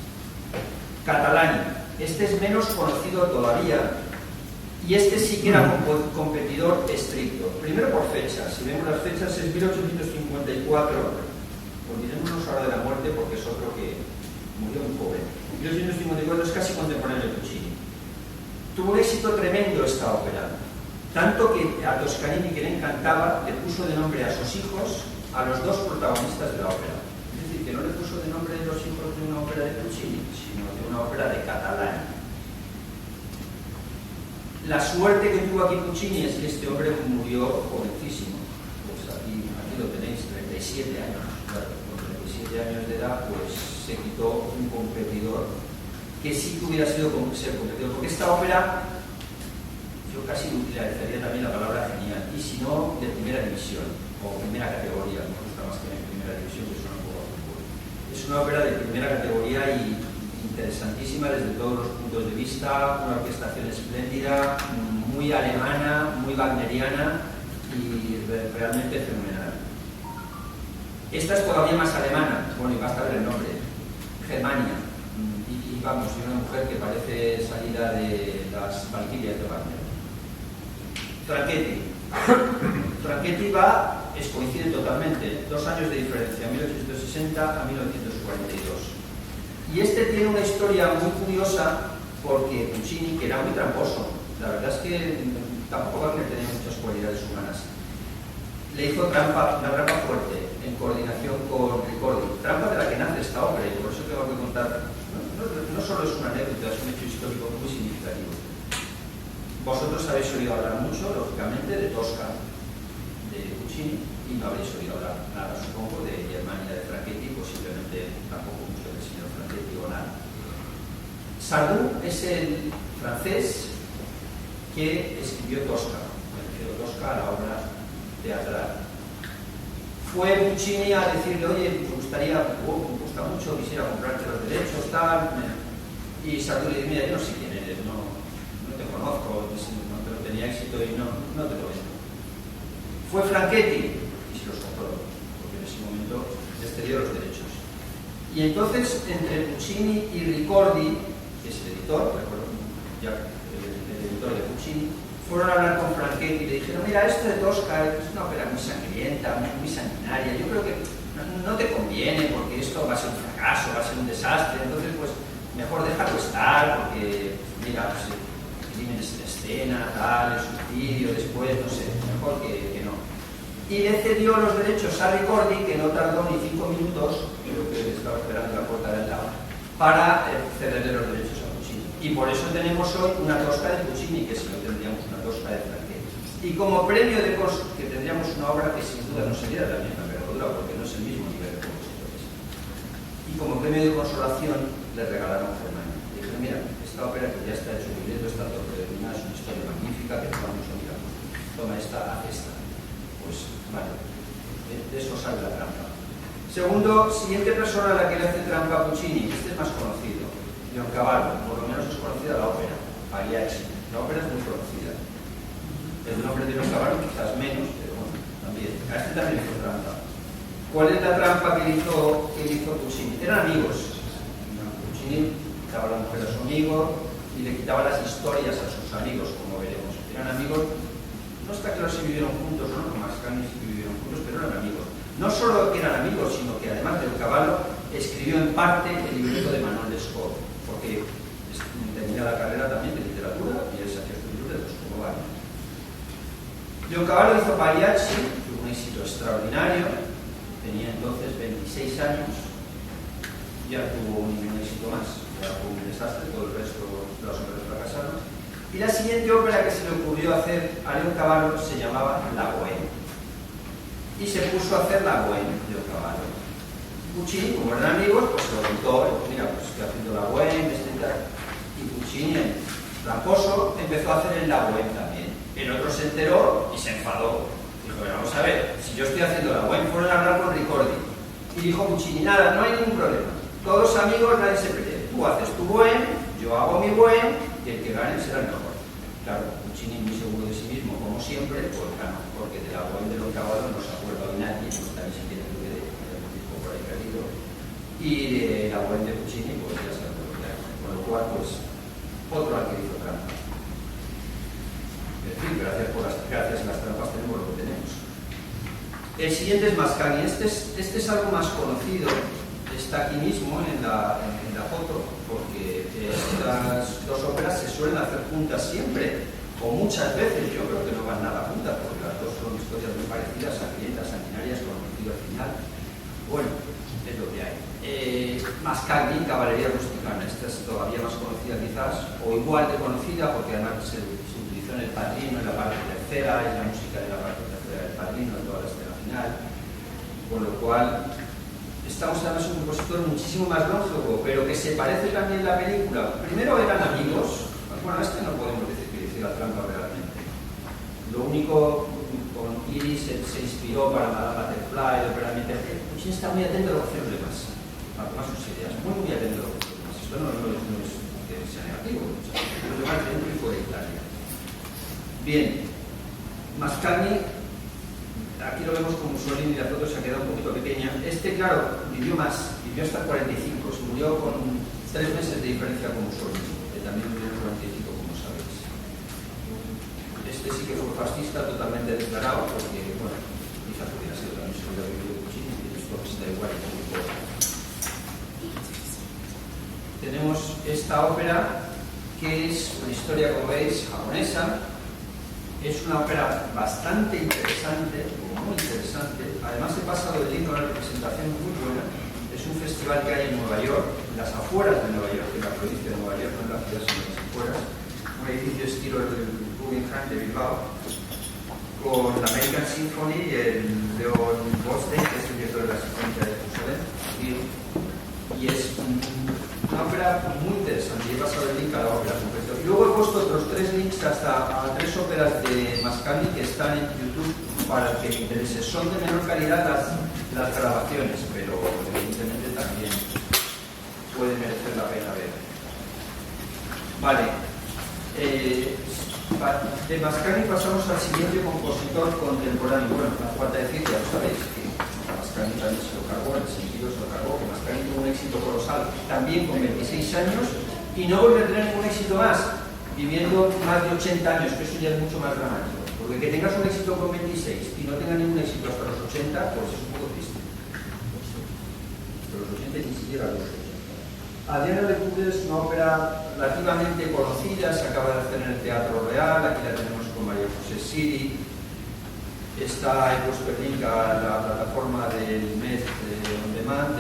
Catalani, este es menos conocido todavía, y este sí que era competidor estricto. Primero por fechas, si vemos las fechas es 1854, olvidémonos ahora de la muerte porque es otro que murió muy joven. 1854 es casi contemporáneo de Puccini. Tuvo un éxito tremendo esta ópera. Tanto que a Toscanini, que le encantaba, le puso de nombre a sus hijos a los 2 protagonistas de la ópera. Es decir, que no le puso de nombre de los hijos de una ópera de Puccini, sino de una ópera de Catalani. La suerte que tuvo aquí Puccini es que este hombre murió jovencísimo. Pues aquí lo tenéis, 37 años. Claro, con 37 años de edad, pues se quitó un competidor que sí que hubiera sido ser competidor. Porque esta ópera, yo casi utilizaría también la palabra genial, y si no, de primera división, o primera categoría, me gusta más que en primera división, que suena un poco a fútbol. Es una ópera de primera categoría y interesantísima desde todos los puntos de vista, una orquestación espléndida, muy alemana, muy wagneriana y realmente fenomenal. Esta es todavía más alemana, bueno, y basta ver el nombre, Germania, y vamos, y una mujer que parece salida de las Valquirias de Wagner. Franchetti. Franchetti coincide totalmente, 2 años de diferencia, 1860 a 1942. Y este tiene una historia muy curiosa porque Puccini, que era muy tramposo, la verdad es que tampoco Wagner tenía muchas cualidades humanas, le hizo una trampa fuerte en coordinación con Ricordi, trampa de la que nace esta obra, y por eso tengo que contar, no solo es una anécdota, es un hecho histórico muy significativo. Vosotros habéis oído hablar mucho, lógicamente, de Tosca, de Puccini, y no habréis oído hablar nada, supongo, de Germania, de Franchetti, posiblemente tampoco mucho del señor Franchetti o nada. Sardou es el francés que escribió Tosca, la obra teatral. Fue Puccini a decirle, oye, me gusta mucho, quisiera comprarte los derechos, tal. Y Sardou le dice, mira, yo no sé quién eres, no te conozco, no tenía éxito y no te lo vendo. Fue Franchetti y se los compró, porque en ese momento les cedió los derechos. Y entonces, entre Puccini y Ricordi, que es el editor, el editor de Puccini, fueron a hablar con Franchetti y le dijeron, mira, esto de Tosca es una ópera muy sangrienta, muy sanguinaria, yo creo que no te conviene porque esto va a ser un fracaso, va a ser un desastre, entonces pues mejor déjalo estar porque, mira, pues, crímenes en escena, tal, el suicidio, después, no sé, mejor que no. Y le cedió los derechos a Ricordi, que no tardó ni 5 minutos, creo que estaba esperando la puerta del lado, para cederle los derechos a Puccini. Y por eso tenemos hoy una Tosca de Puccini, que si no tendríamos una Tosca de Franchetti. Y como premio de que tendríamos una obra que sin duda no sería de la misma envergadura, porque no es el mismo nivel de compositores. Y como premio de consolación le regalaron Germania. Le dijeron, mira, esta ópera que ya está hecho el libreto, está todo terminado, es una historia magnífica, que toma mucho, mira, toma esta, haz esta. Pues vale, de eso sale la trampa. Segundo, siguiente persona a la que le hace trampa a Puccini, este es más conocido, Leoncavallo, por lo menos es conocida la ópera, Pagliacci. La ópera es muy conocida. El nombre de Leoncavallo quizás menos, pero bueno, también. A este también hizo trampa. ¿Cuál es la trampa que hizo Puccini? Eran amigos. Puccini quitaba a la mujer a su amigo y le quitaba las historias a sus amigos, como veremos. Eran amigos, no está claro si vivieron juntos, ¿no? Con Mascagni sí que vivieron juntos, pero eran amigos. No solo que eran amigos, sino que además Leoncavallo escribió en parte el libreto de Manuel Lescaut, porque tenía la carrera también de literatura y él hacía sus libretos, como varios. Leoncavallo hizo Pagliacci, un éxito extraordinario, tenía entonces 26 años, ya tuvo ningún éxito más, ya fue un desastre, todo el resto de las óperas fracasaron. Y la siguiente ópera que se le ocurrió hacer a Leoncavallo se llamaba La Bohème. Y se puso a hacer La Bohème de Leoncavallo. Puccini, como eran amigos, pues se lo contó, mira, pues estoy haciendo La Bohème, y Puccini, tramposo, empezó a hacer en La Bohème también. El otro se enteró y se enfadó. Dijo, vamos a ver, si yo estoy haciendo La Bohème, fueron a hablar con Ricordi. Y dijo Puccini, nada, no hay ningún problema. Todos amigos, nadie se pelea. Tú haces tu Bohème, yo hago mi Bohème, y el que gane será el mejor. Claro, Puccini muy seguro de sí mismo, como siempre, pues ganó, porque de La Bohème de Leoncavallo no se acuerda hoy nadie, no está ni siquiera en DVD, un disco por ahí perdido. Y de La Bohème de Puccini, pues ya se acuerda. Con lo cual, pues, otro al que hizo trampa. En fin, gracias a las trampas tenemos lo que tenemos. El siguiente es Mascagni. Este es algo más conocido. Está aquí mismo en la foto, porque estas dos óperas se suelen hacer juntas siempre, o muchas veces. Yo creo que no van nada juntas, porque las dos son historias muy parecidas, sangrientas, sanguinarias, con motivo al final. Bueno, es lo que hay. Mascagni, Caballería Rusticana. Esta es todavía más conocida quizás, o igual de conocida, porque además se utilizó en El Padrino, en la parte tercera, en la música de la parte tercera del Padrino, en toda la escena final. Con lo cual, estamos además un compositor muchísimo más lógico, pero que se parece también en la película. Primero eran amigos. Bueno, no podemos decir que hiciera trampa realmente. Lo único, con Iris se inspiró para Madame Butterfly, realmente. Puccini está muy atento a lo que hacen los demás, a sus ideas, muy atento a lo que hacen los demás. Esto no es que sea negativo, los demás dentro y fuera de Italia. Bien, Mascagni. Aquí lo vemos con Mussolini y la foto se ha quedado un poquito pequeña. Claro, vivió más, vivió hasta 45, se murió con 3 meses de diferencia con Mussolini, que también murió en 45, como sabéis. Este sí que fue fascista, totalmente declarado, porque, bueno, quizás hubiera sido también si hubiera vivido Puccini, y esto está igual y muy poco. Tenemos esta ópera, que es una historia, como veis, japonesa. Es una ópera bastante interesante, muy interesante. Además he pasado el link a una representación muy buena. Es un festival que hay en Nueva York, en las afueras de Nueva York, en la provincia de Nueva York, no en la ciudad, sino en las afueras. Un edificio estilo del Guggenheim de Bilbao, con la American Symphony y el Leon Goldstein, que es el director de la Sinfónica de Jerusalén. Y es una ópera muy interesante. He pasado el link a la ópera completa. Y luego he puesto otros 3 links hasta a 3 óperas de Mascagni que están en YouTube para el que le interese. Son de menor calidad las grabaciones, pero evidentemente también puede merecer la pena ver. Vale. De Mascagni pasamos al siguiente compositor contemporáneo. Bueno, no falta decir, ya lo sabéis, que Mascagni también se lo cargó, en el sentido se lo cargó, que Mascagni tuvo un éxito colosal también con 26 años y no volvió a tener ningún éxito más, viviendo más de 80 años, que eso ya es mucho más dramático. Porque que tengas un éxito con 26 y no tengas ningún éxito hasta los 80, pues es un poco triste. Hasta los 80 ni siquiera los 80. Adriana Lecube es una ópera relativamente conocida, se acaba de hacer en el Teatro Real, aquí la tenemos con María José Siri. Está en puesto el link a la plataforma del mes on demand.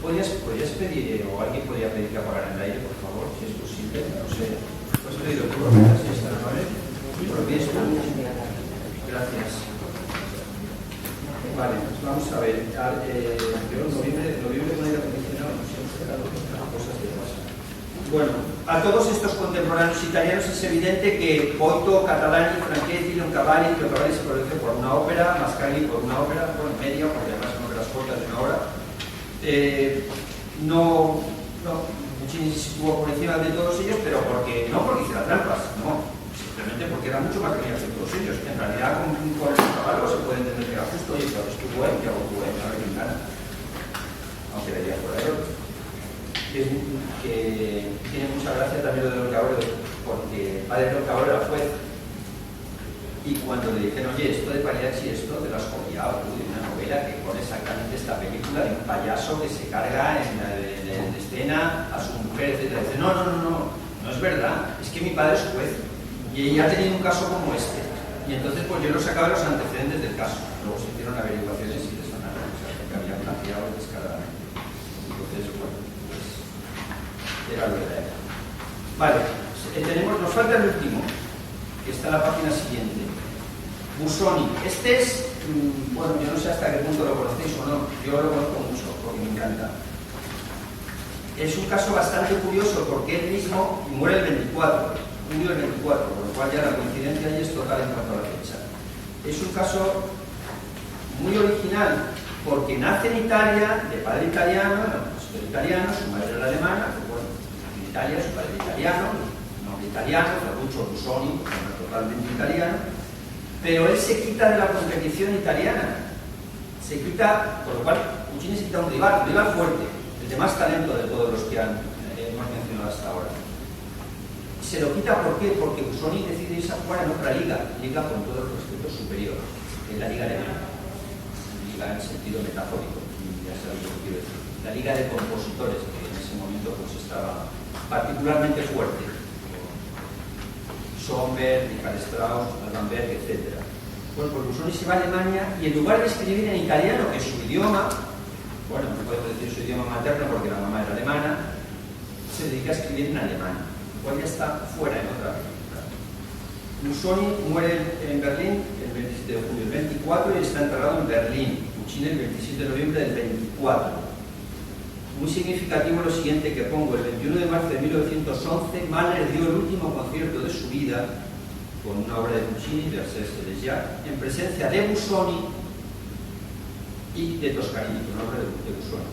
¿Podrías pedir, o alguien podría pedir que apagaran el aire, por favor, si es posible? No sé. ¿Lo has pedido tú? ¿Sí está, vale? Gracias. Vale, pues vamos a ver. Yo en noviembre con aire acondicionado no sé, cosas que pasan. Bueno, a todos estos contemporáneos italianos es evidente que Boito, Catalani, Franchetti, Leoncavalli se produce por una ópera, Mascagni por una ópera, bueno, media, porque además son óperas cortas de una hora. Puccini se situó por encima de todos ellos, pero no porque hiciera trampas, no, simplemente porque era mucho más genial que todos ellos. En realidad, con el caballo se puede entender que era justo, oye, claro, es que bueno, que hago bueno, a ver quién gana, aunque debería por ahí otro. Que tiene mucha gracia también lo de Lorca Aureo, porque padre Lorca Aureo era juez, y cuando le dijeron, oye, esto de Pagliacci, esto te lo has copiado tú de una novela que pone exactamente esta película de un payaso que se carga en escena a su mujer, etc. Dice, no es verdad, es que mi padre es juez y ella ha tenido un caso como este, y entonces pues yo lo sacaba los antecedentes del caso, luego se hicieron averiguaciones y les sonaron, o sea, que había plagiado descaradamente. Entonces, bueno, pues era lo que era. Vale, nos falta el último, que está en la página siguiente. Busoni. Este es, bueno, yo no sé hasta qué punto lo conocéis o no, yo lo conozco mucho porque me encanta. Es un caso bastante curioso porque él mismo muere el 24, junio del 24, por lo cual ya la coincidencia ahí es total en cuanto a la fecha. Es un caso muy original porque nace en Italia, de padre italiano, su madre era alemana, bueno, en Italia, su padre italiano, nombre italiano, Ferruccio Busoni, totalmente italiano. Pero él se quita de la competición italiana, se quita, por lo cual Puccini se quita un rival fuerte, el de más talento de todos los que hemos mencionado hasta ahora. Se lo quita, ¿por qué? Porque Busoni decide irse a jugar en otra liga con todo el respeto superior, que es la liga alemana, liga en sentido metafórico, ya sabéis lo que quiero decir, la liga de compositores, que en ese momento pues estaba particularmente fuerte. Sommer, Richard Strauss, Alban Berg, etc. Pues Busoni se va a Alemania y en lugar de escribir en italiano, que es su idioma, bueno, no podemos decir su idioma materno porque la mamá era alemana, se dedica a escribir en alemán, cual ya está fuera en otra película. Busoni muere en Berlín el 27 de julio del 24 y está enterrado en Berlín, Puccini el 27 de noviembre del 24. Muy significativo lo siguiente que pongo: el 21 de marzo de 1911, Mahler dio el último concierto de su vida con una obra de Puccini, Versailles Elegiac, en presencia de Busoni y de Toscanini, una obra de Busoni,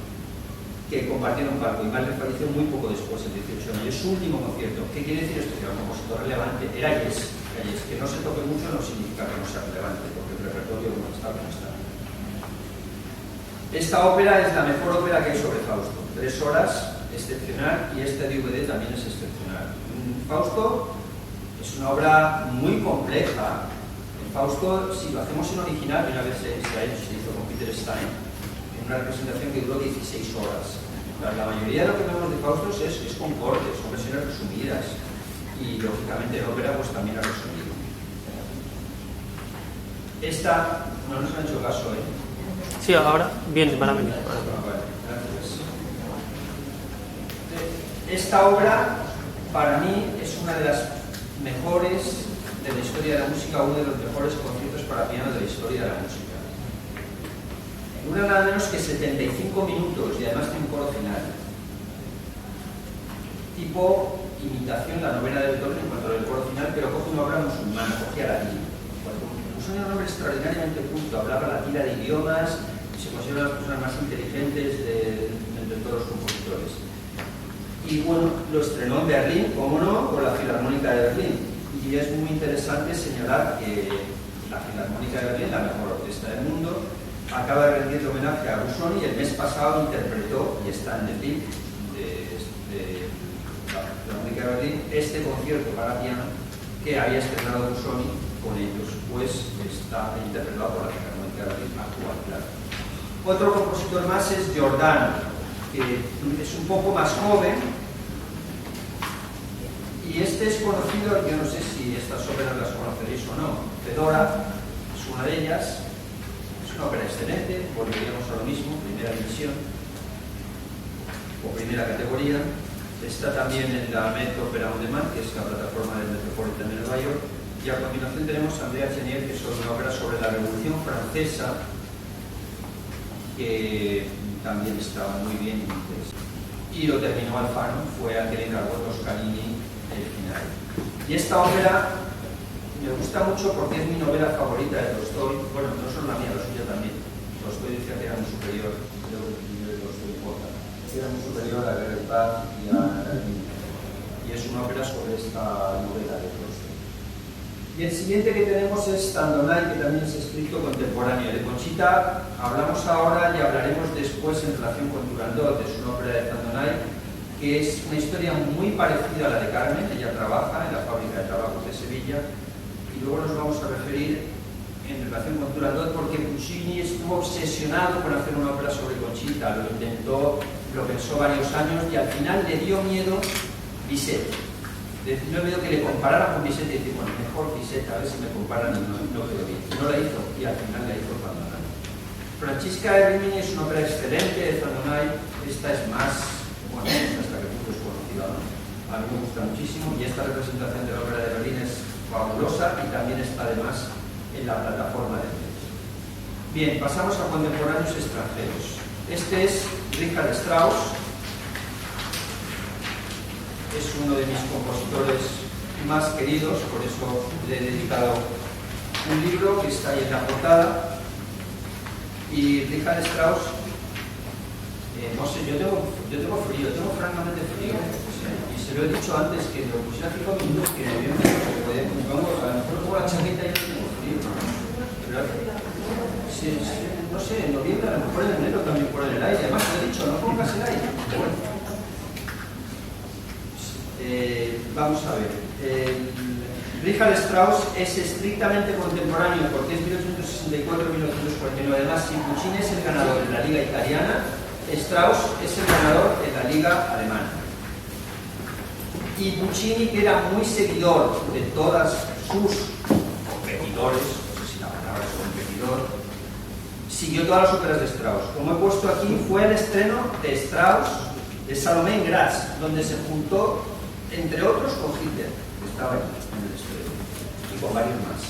que compartieron palco, y Mahler falleció muy poco después, el 18 de mayo. Es su último concierto. ¿Qué quiere decir esto? Que era un compositor relevante, era Yes. Que no se toque mucho no significa que no sea relevante, porque el repertorio no está como está. Esta ópera es la mejor ópera que hay sobre Fausto. 3 horas, excepcional, y este DVD también es excepcional. Fausto es una obra muy compleja. En Fausto, si lo hacemos en original, una vez se hizo con Peter Stein, en una representación que duró 16 horas. La mayoría de lo que vemos de Fausto es con cortes, son versiones resumidas, y lógicamente en ópera pues también ha resumido. Esta no nos han hecho caso, ¿eh? Sí, ahora bien, van a venir. Gracias. Esta obra, para mí, es una de las mejores de la historia de la música, uno de los mejores conciertos para piano de la historia de la música. Dura nada menos que 75 minutos y además tiene un coro final. Tipo imitación, la novena de Beethoven en cuanto al coro final, pero coge una obra musulmana, coge a la tira. Puso un hombre extraordinariamente culto, hablaba la tira de idiomas, se considera las personas más inteligentes de todos los compositores. Y bueno, lo estrenó en Berlín, como no, con la Filarmónica de Berlín. Y es muy interesante señalar que la Filarmónica de Berlín, la mejor orquesta del mundo, acaba de rendir homenaje a Busoni y el mes pasado interpretó, y está en el link de la Filarmónica de Berlín, este concierto para piano que había estrenado Busoni con ellos, pues está interpretado por la Filarmónica de Berlín actual, claro. Otro compositor más es Giordano, que es un poco más joven, y este es conocido, yo no sé si estas óperas las conoceréis o no. Fedora es una de ellas, es una ópera excelente, volveríamos a lo mismo, primera división o primera categoría. Está también en la Met Opera On Demand, que es la plataforma del Metropolitan de Nueva York, y a continuación tenemos a Andrea Chenier, que es una ópera sobre la Revolución Francesa, que también está muy bien. Y lo terminó Alfano, fue Angelina Toscanini el final. Y esta ópera me gusta mucho porque es mi novela favorita de Tolstói, bueno, no solo la mía, la suya también, Tolstói decía que era muy superior, creo que el primero de Tolstói importa, era muy superior a Guerra y Paz y a y es una ópera sobre esta novela de Tolstói. Y el siguiente que tenemos es Tandonay, que también es escrito contemporáneo. De Conchita hablamos ahora y hablaremos después en relación con Turandot, es una ópera de Tandonay, que es una historia muy parecida a la de Carmen. Ella trabaja en la fábrica de trabajos de Sevilla, y luego nos vamos a referir en relación con Turandot porque Puccini estuvo obsesionado con hacer una ópera sobre Conchita, lo intentó, lo pensó varios años y al final le dio miedo Bizet. No veo que le compararan con Bizet y decir, bueno, mejor Bizet, a ver si me comparan y no quedó bien. No la hizo y al final la hizo Tandonay. Francisca de Rimini es una ópera excelente de Tandonay. Esta es más, bueno, hasta que punto es conocida, ¿no? A mí me gusta muchísimo y esta representación de la ópera de Berlín es fabulosa y también está además en la plataforma de Netflix. Bien, pasamos a contemporáneos extranjeros. Este es Richard Strauss. Es uno de mis compositores más queridos, por eso le he dedicado un libro que está ahí en la portada. Y Richard Strauss, no sé, yo tengo frío, tengo francamente frío. Y se lo he dicho antes, que lo pusiera 5 minutos, que me pongo, a lo mejor pongo la chaqueta y no tengo frío. Pero, sí, no sé, en noviembre, a lo mejor en enero también ponen el aire. Además, te he dicho, no pongas el aire. Bueno. Vamos a ver. Richard Strauss es estrictamente contemporáneo porque es 1864-1949. Además, si Puccini es el ganador en la Liga Italiana, Strauss es el ganador en la Liga Alemana. Y Puccini, que era muy seguidor de todas sus competidores, no sé si la palabra es competidor, siguió todas las óperas de Strauss. Como he puesto aquí, fue el estreno de Strauss de Salomé en Graz, donde se juntó, entre otros, con Hitler, que estaba en el estreno, y con varios más.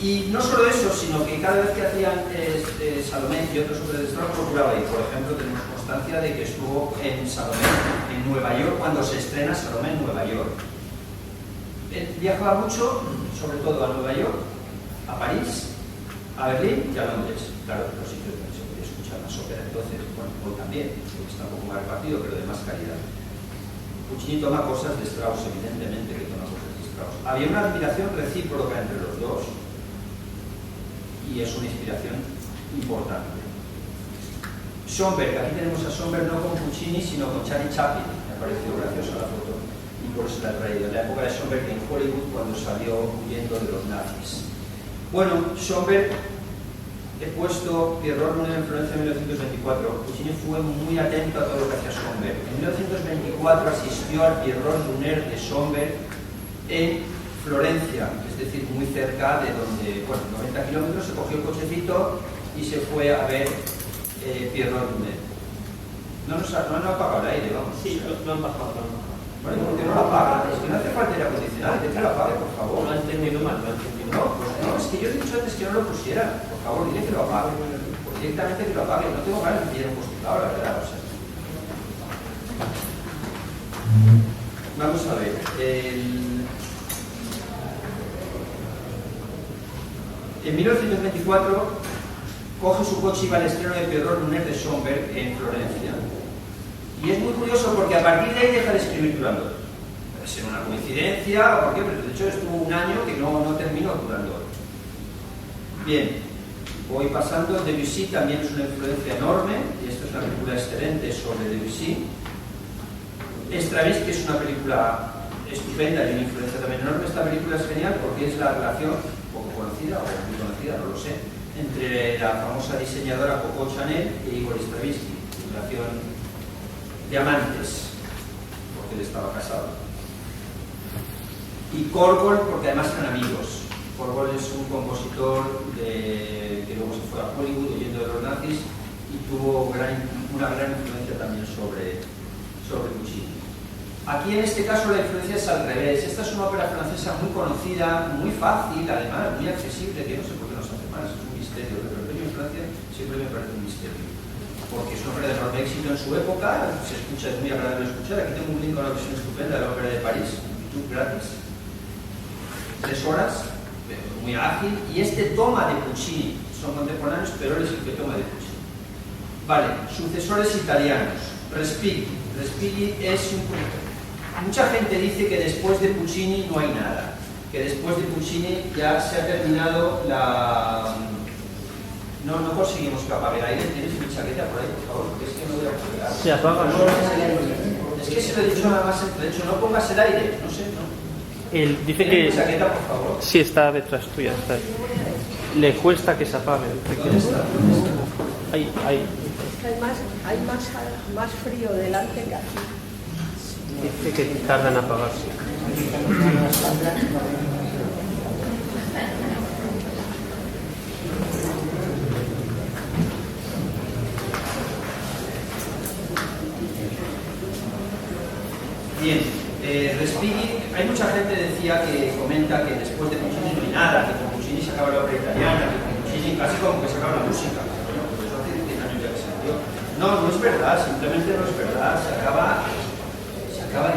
Y no solo eso, sino que cada vez que hacían Salomé y otros óperas de Strauss procuraba ir. Por ejemplo, tenemos constancia de que estuvo en Salomé en Nueva York cuando se estrena Salomé en Nueva York. Él viajaba mucho, sobre todo a Nueva York, a París, a Berlín y a Londres. Claro, los sitios donde se podía escuchar más ópera. Entonces, bueno, hoy también, porque está un poco más repartido, pero de más calidad. Puccini toma cosas de Strauss, evidentemente que toma cosas de Strauss. Había una admiración recíproca entre los dos y es una inspiración importante. Schönberg, aquí tenemos a Schönberg no con Puccini, sino con Charlie Chaplin. Me ha parecido graciosa la foto y por eso la he traído. En la época de Schönberg en Hollywood, cuando salió huyendo de los nazis. Bueno, Schönberg, he puesto Pierrot Luner en Florencia en 1924. Puccini fue muy atento a todo lo que hacía Schönberg. En 1924 asistió al Pierrot Luner de Schönberg en Florencia, es decir, muy cerca de donde, bueno, 90 kilómetros, se cogió el cochecito y se fue a ver Pierrot Luner. No han apagado el aire, vamos. Sí, no han bajado. Bueno, ¿por qué no lo apagan? Es que no hace falta aire acondicionado, que lo apague, por favor. No han entendido mal, no han entendido mal. No, pues no, es que yo he dicho antes que no lo pusiera. Por favor, dile que lo apague. Pues directamente que lo apague. No tengo ganas de que hubieran puesto ahora, la verdad. O sea. Vamos a ver. En 1924 coge su coche y va al estreno de Pierrot Luner de Schönberg en Florencia. Y es muy curioso porque a partir de ahí deja de escribir Turandot. Puede ser una coincidencia o por qué, pero de hecho estuvo un año que no terminó Turandot. Bien, voy pasando. Debussy también es una influencia enorme, y esta es una película excelente sobre Debussy. Stravinsky es una película estupenda y una influencia también enorme. Esta película es genial porque es la relación, poco conocida o muy conocida, no lo sé, entre la famosa diseñadora Coco Chanel e Igor Stravinsky, relación de amantes, porque él estaba casado. Y Korgol, porque además eran amigos. Korgol es un compositor que luego se fue a Hollywood huyendo de los nazis y tuvo una gran influencia también sobre Puccini. Aquí en este caso la influencia es al revés. Esta es una ópera francesa muy conocida, muy fácil, además muy accesible, que no sé por qué no se hace más, es un misterio. El repertorio en Francia siempre me parece un misterio, porque es una ópera de enorme éxito en su época, se escucha, es muy agradable escuchar. Aquí tengo un link con una versión estupenda de la ópera de París, YouTube gratis. 3 horas, muy ágil, y este toma de Puccini, son contemporáneos, pero él es el que toma de Puccini. Vale, sucesores italianos. Respighi. Respighi es un... Mucha gente dice que después de Puccini no hay nada, que después de Puccini ya se ha terminado la... No conseguimos que apague el aire. ¿Tienes mi chaqueta por ahí, por favor? Porque es que no voy a apagar. Se apaga. Es que se lo he dicho nada más. De hecho, no pongas el aire. No sé, ¿no? Él dice ¿Tienes que... mi chaqueta, por favor? Sí, está detrás tuya. Está ahí. Le cuesta que se apague. ¿Dónde está? Ahí. Hay más frío delante que aquí. Dice que tarda en apagarse. Bien, Respighi, hay mucha gente decía que comenta que después de Puccini no hay nada, que con Puccini se acaba la ópera italiana, que con Puccini casi como que se acaba la música. Bueno, pues eso hace 10 años ya que se dio. No es verdad, simplemente no es verdad. Se acaba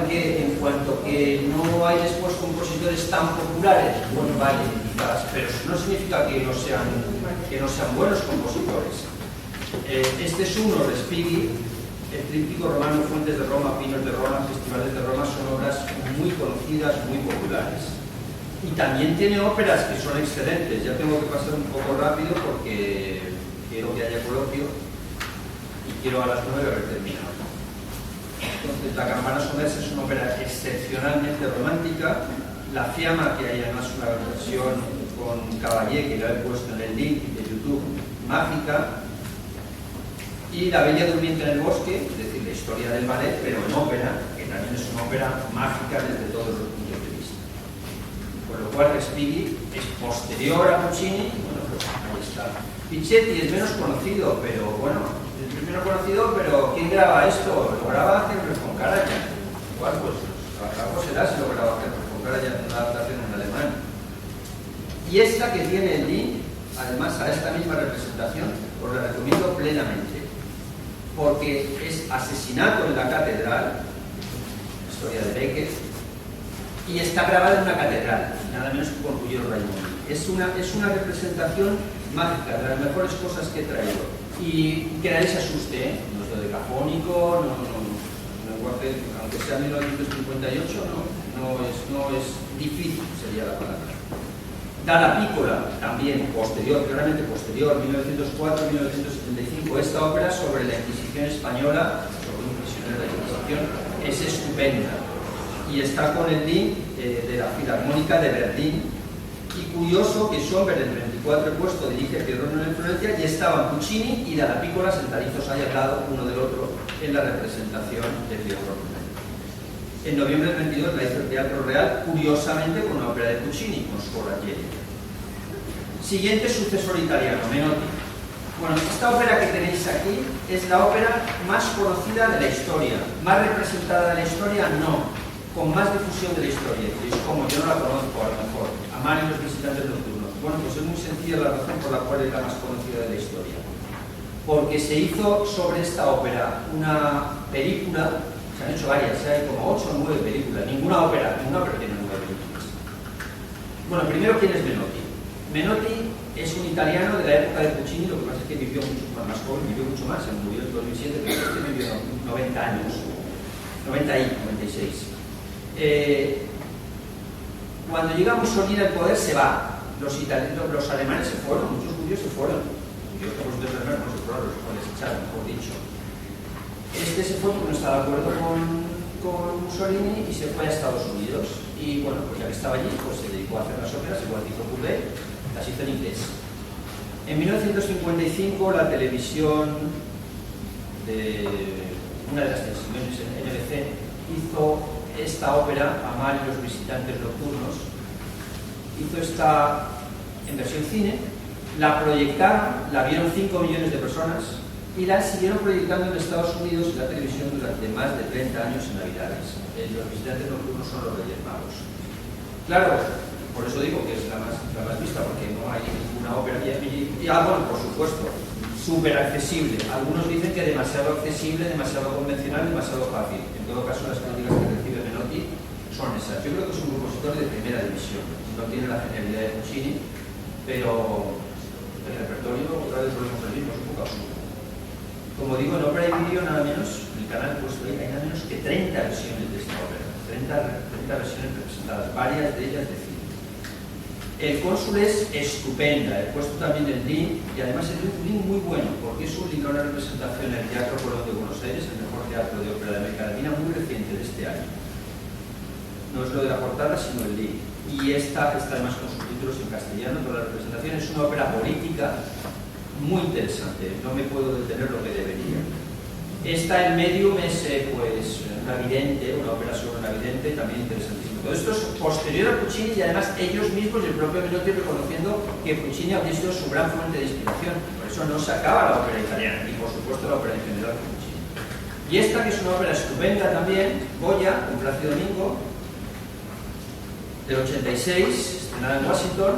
en que en cuanto que no hay después compositores tan populares, bueno, vale, quizás, pero eso no significa que no sean buenos compositores. Este es uno, Respighi. El Tríptico Romano, Fuentes de Roma, Pinos de Roma, Festivales de Roma son obras muy conocidas, muy populares. Y también tiene óperas que son excelentes. Ya tengo que pasar un poco rápido porque quiero que haya coloquio y quiero a las 9 haber terminado. Entonces, La Campana Sonesa es una ópera excepcionalmente romántica. La Fiamma, que hay además una versión con Caballé, que lo he puesto en el link de YouTube, mágica. Y La Bella Durmiente en el Bosque, es decir, la historia del ballet, pero en ópera, que también es una ópera mágica desde todos los puntos de vista. Por lo cual, Respighi es posterior a Puccini, bueno, pues ahí está. Pichetti es menos conocido, pero bueno, es menos conocido, pero ¿quién graba esto? Lo graba Henry von Karajan. Igual, pues, algo será si lo graba Henry von Karajan en una adaptación en alemán. Y esta que tiene el link, además a esta misma representación, os la recomiendo plenamente. Porque es Asesinato en la Catedral, historia de Beckett, y está grabada en una catedral, nada menos que con Ruggiero Raimondi. Es una representación mágica, de las mejores cosas que he traído. Y que nadie se asuste, no es dodecafónico, aunque sea 1958, no es difícil, sería la palabra. Dalla Piccola, también posterior, claramente posterior, 1904-1975. Esta ópera sobre la Inquisición española, sobre un prisionero de la Inquisición, es estupenda. Y está con el link de la Filarmónica de Berlín. Y curioso que Schönberg, el 24 puesto, dirige Piero en Florencia, y estaban Puccini y Dalla Piccola sentaditos ahí al lado, uno del otro, en la representación de Piero. En noviembre del 22 la hizo el Teatro Real, curiosamente con una ópera de Puccini, con Scorraglieri. Siguiente sucesor italiano, Menotti. Bueno, esta ópera que tenéis aquí es la ópera más conocida de la historia. ¿Más representada de la historia? No. Con más difusión de la historia. Y como yo no la conozco, a lo mejor. Amar y los visitantes nocturnos. Bueno, pues es muy sencilla la razón por la cual es la más conocida de la historia. Porque se hizo sobre esta ópera una película. Se han hecho varias, hay como 8 o 9 películas, ninguna ópera tiene 9 películas. Bueno, primero, ¿quién es Menotti? Menotti es un italiano de la época de Puccini, lo que pasa es que vivió mucho más joven, vivió mucho más, se murió en 2007, pero este vivió 90 años, 90 y 96. Cuando llega Mussolini al poder se va, los alemanes se fueron, muchos judíos se fueron, judíos como los alemanes no se fueron, los cuales echaron, mejor dicho. Este se fue porque no estaba de acuerdo con Mussolini y se fue a Estados Unidos. Y bueno, pues ya que estaba allí, pues se dedicó a hacer las óperas, igual que hizo Courbet, las hizo en inglés. En 1955 la televisión de una de las televisiones en NBC hizo esta ópera, Amar y los visitantes nocturnos. Hizo esta en versión cine, la proyectaron, la vieron 5 millones de personas. Y la siguieron proyectando en Estados Unidos en la televisión durante más de 30 años en Navidades. Los visitantes nocturnos son los Reyes Magos. Claro, por eso digo que es la más vista, porque no hay ninguna ópera. Y bueno, por supuesto, súper accesible. Algunos dicen que demasiado accesible, demasiado convencional, demasiado fácil. En todo caso, las críticas que recibe Menotti son esas. Yo creo que es un compositor de primera división. No tiene la genialidad de Puccini, pero el repertorio otra vez volvemos al mismo, poco a poco. Como digo, en ópera y vídeo nada menos, en el canal puesto ahí hay nada menos que 30 versiones de esta ópera, 30 versiones representadas, varias de ellas de cine. El Cónsul es estupenda, he puesto también el link, y además es un link muy bueno, porque es un link a una representación en el Teatro Colón de Buenos Aires, el mejor teatro de ópera de América Latina, muy reciente de este año. No es lo de la portada, sino el link. Y esta está además con subtítulos en castellano, toda la representación es una ópera política muy interesante, no me puedo detener lo que debería. Esta en Medium es pues una vidente, una ópera sobre una vidente, también interesantísimo. Todo esto es posterior a Puccini y además ellos mismos y el propio Menotti reconociendo que Puccini había sido su gran fuente de inspiración. Por eso no se acaba la ópera italiana y por supuesto la ópera en general con Puccini. Y esta que es una ópera estupenda también, Goya, con Plácido Domingo, del 86, estrenada en Washington.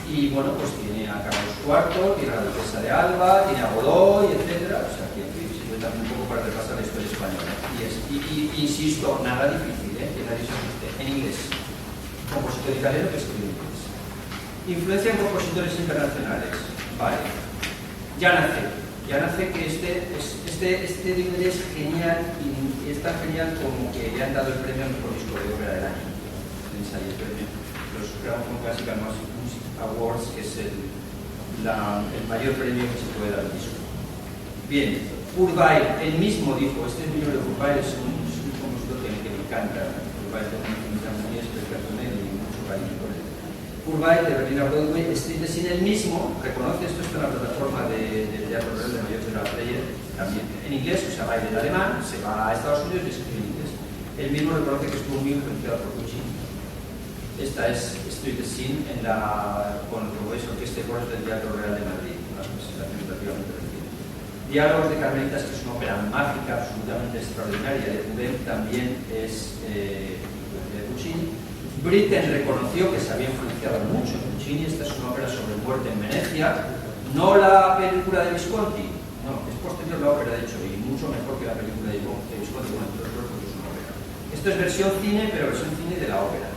Y bueno, pues tiene a Carlos IV, tiene a la Duquesa de Alba, tiene a Godoy, etc. O sea, que sirve también un poco para repasar la historia española. Y insisto, nada difícil, que nadie se asuste. En inglés. Compositor italiano que escribe en inglés. Influencia en compositores internacionales. Vale. Ya nace que este libro es genial y es tan genial como que le han dado el premio al mejor disco de ópera del año. Tenéis ahí el premio. Los Gramophone Classical Music Awards, que es el mayor premio que se puede dar al disco. Bien, Purvey, él mismo dijo, este libro de Purvey es un compositor que me encanta. Purvey tiene una infinidad muy especial con él y mucho cariño con él. Purvey, de Berlín a Broadway, Street de Cine, él mismo reconoce, esto está en la plataforma del Teatro Real de Mayor de la Freyer, también en inglés, o sea, baile de alemán, se va a Estados Unidos y escribe en inglés. Él mismo reconoce que estuvo muy influenciado por Puccini. Esta es Street Scene con el Congreso Orquesta y Coros del Teatro Real de Madrid, una presentación relativamente reciente. Diálogos de Carmelitas, que es una ópera mágica, absolutamente extraordinaria, de Pudem, también es de Puccini. Britten reconoció que se había influenciado mucho en Puccini. Esta es una ópera sobre muerte en Venecia, no la película de Visconti, no, es posterior la ópera de hecho, y mucho mejor que la película de Visconti, bueno, entre otros porque es una ópera. Esto es versión cine, pero versión cine de la ópera.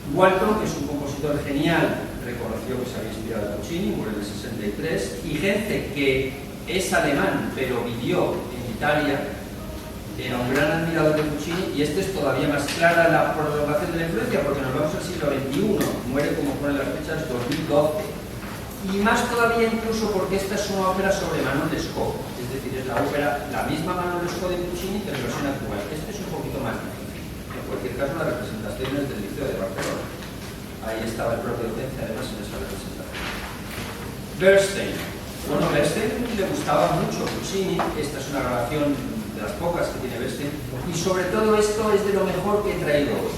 Walton, que es un compositor genial, reconoció que se había inspirado en Puccini, murió en el 63, y Genze, que es alemán, pero vivió en Italia, era un gran admirador de Puccini, y este es todavía más clara la prolongación de la influencia, porque nos vamos al siglo XXI, muere como ponen las fechas 2012, y más todavía incluso porque esta es una ópera sobre Manuel Lescaut, es decir, es la ópera, la misma Manuel Lescaut de Puccini, pero en versión actual. Este es un poquito más difícil. En cualquier caso, la representación es del Liceo de Barcelona. Ahí estaba el propio docente, además, en esa representación. Bernstein. Bueno, Bernstein le gustaba mucho Puccini. Esta es una grabación de las pocas que tiene Bernstein. Y sobre todo esto es de lo mejor que he traído hoy.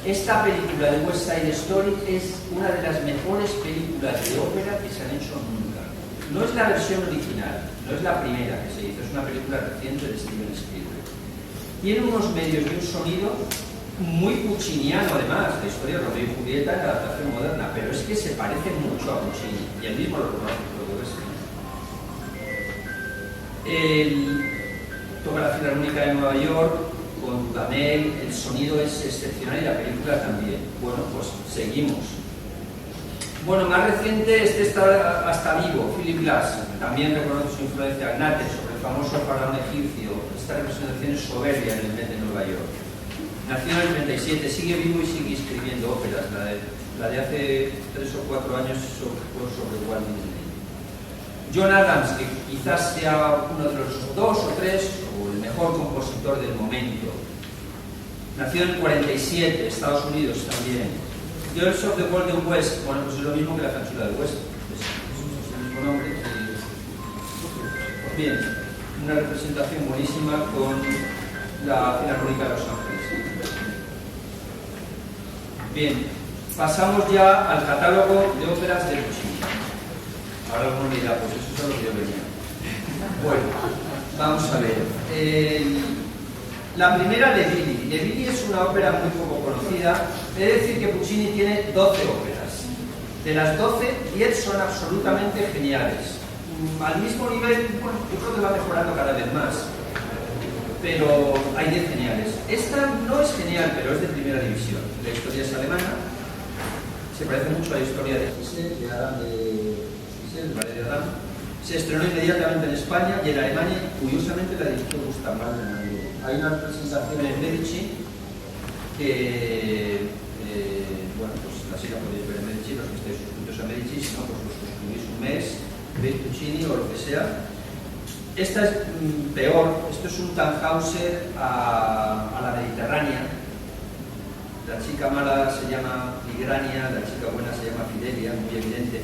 Esta película de West Side Story es una de las mejores películas de ópera que se han hecho nunca. No es la versión original, no es la primera que se hizo, es una película reciente de Steven Spielberg. Tiene unos medios y un sonido muy pucciniano, además, la historia de Romeo y Julieta en la adaptación moderna, pero es que se parece mucho a Puccini, y él mismo lo reconoce, todo eso. Toca la Filarmónica de Nueva York con Dudamel, el sonido es excepcional y la película también. Bueno, pues seguimos. Bueno, más reciente, este está hasta vivo, Philip Glass, también reconoce su influencia, Gnate, sobre el famoso faraón egipcio. Esta representación es soberbia en el Met de Nueva York. Nació en el 37, sigue vivo y sigue escribiendo óperas. La de hace 3 o 4 años sobre Walt Disney. John Adams, que quizás sea uno de los 2 o 3, o el mejor compositor del momento. Nació en el 47, Estados Unidos también. Girls of the Golden West, bueno, pues es lo mismo que la canción del West. Es el mismo nombre. Bien, una representación buenísima con la Filarmónica de Los Ángeles. Bien, pasamos ya al catálogo de óperas de Puccini. Ahora alguno dirá, pues eso es lo que yo venía. Bueno, vamos a ver. La primera, Le Villi. Le Villi es una ópera muy poco conocida. He de decir que Puccini tiene 12 óperas. De las 12, 10 son absolutamente geniales. Al mismo nivel, bueno, yo creo que va mejorando cada vez más. Pero hay 10 geniales. Esta no es genial, pero es de primera división. La historia es alemana. Se parece mucho a la historia de Giselle, de Adam de el ballet de Adam. Se estrenó inmediatamente en España y en Alemania, curiosamente la dirigió Gustav Mahler. Hay una presentación en Medici que, bueno, pues así la podéis ver en Medici, los que estáis suscritos a Medici, si no, pues os suscribís un mes, veis Puccini o lo que sea. Esta es peor, esto es un Tannhäuser a la Mediterránea. La chica mala se llama Tigrania, la chica buena se llama Fidelia, muy evidente.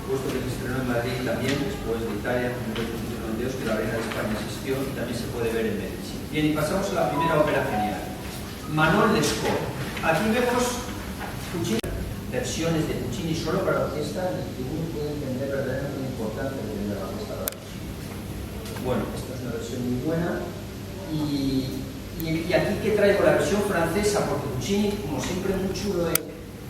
Puesto que se estrenó en Madrid también, después de Italia, en 1892, que la reina de España asistió y también se puede ver en Medici. Bien, y pasamos a la primera ópera genial. Manon Lescaut. Aquí vemos Puccini, versiones de Puccini solo para orquesta, y uno puede entender verdaderamente la importancia de la orquesta para Puccini. Bueno, esta es una versión muy buena. Y aquí que traigo la versión francesa, porque Puccini, como siempre, muy chulo,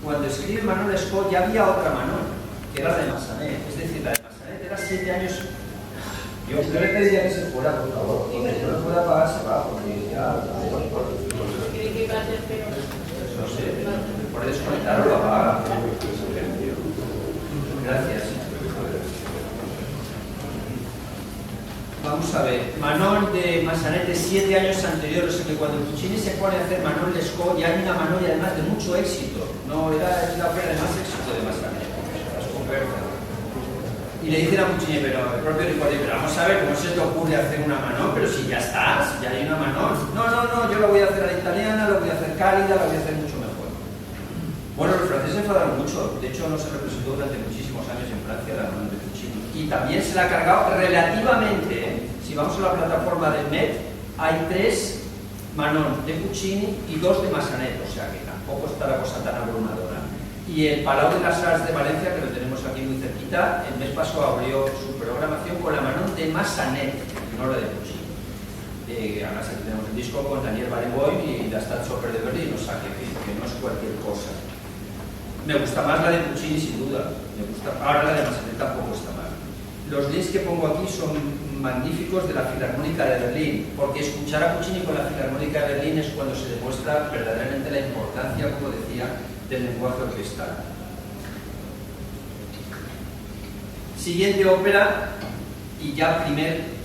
cuando escribe Manon Lescaut ya había otra Manon, que era la de Massenet. Es decir, la de Massenet era 7 años. Yo le pediría que se fuera, por favor. Que no lo pueda pagar, se va, porque ya. No sé, por desconectar lo apaga. Gracias. Vamos a ver, Manon de Massenet de 7 años anteriores, que cuando Puccini se pone a hacer Manon Lescaut ya hay una Manon y además de mucho éxito. No, es la ópera de más éxito de Massenet. Y le dicen a Puccini, pero el propio Ricordi, pero vamos a ver cómo se te ocurre hacer una Manon, pero si ya estás, ya hay una Manon. No, yo lo voy a hacer a la italiana, lo voy a hacer cálida, lo voy a hacer mucho mejor. Bueno, los franceses se enfadaron mucho, de hecho no se representó durante muchísimos años en Francia la Manon de Puccini. Y también se la ha cargado relativamente, si vamos a la plataforma de Met, hay 3 Manon de Puccini y 2 de Massenet, o sea que tampoco está la cosa tan abrumadora. Y el Palau de las Arts de Valencia, que lo tenemos aquí muy cerquita, el mes pasado abrió su programación con la Manon de Massenet, no la de Puccini. Además aquí tenemos el disco con Daniel Barenboim y la Staatsoper de Berlín, o sea que no es cualquier cosa. Me gusta más la de Puccini sin duda, ahora la de Massenet tampoco está mal. Los links que pongo aquí son magníficos de la Filarmónica de Berlín, porque escuchar a Puccini con la Filarmónica de Berlín es cuando se demuestra verdaderamente la importancia, como decía, del lenguaje orquestal. Siguiente ópera, y ya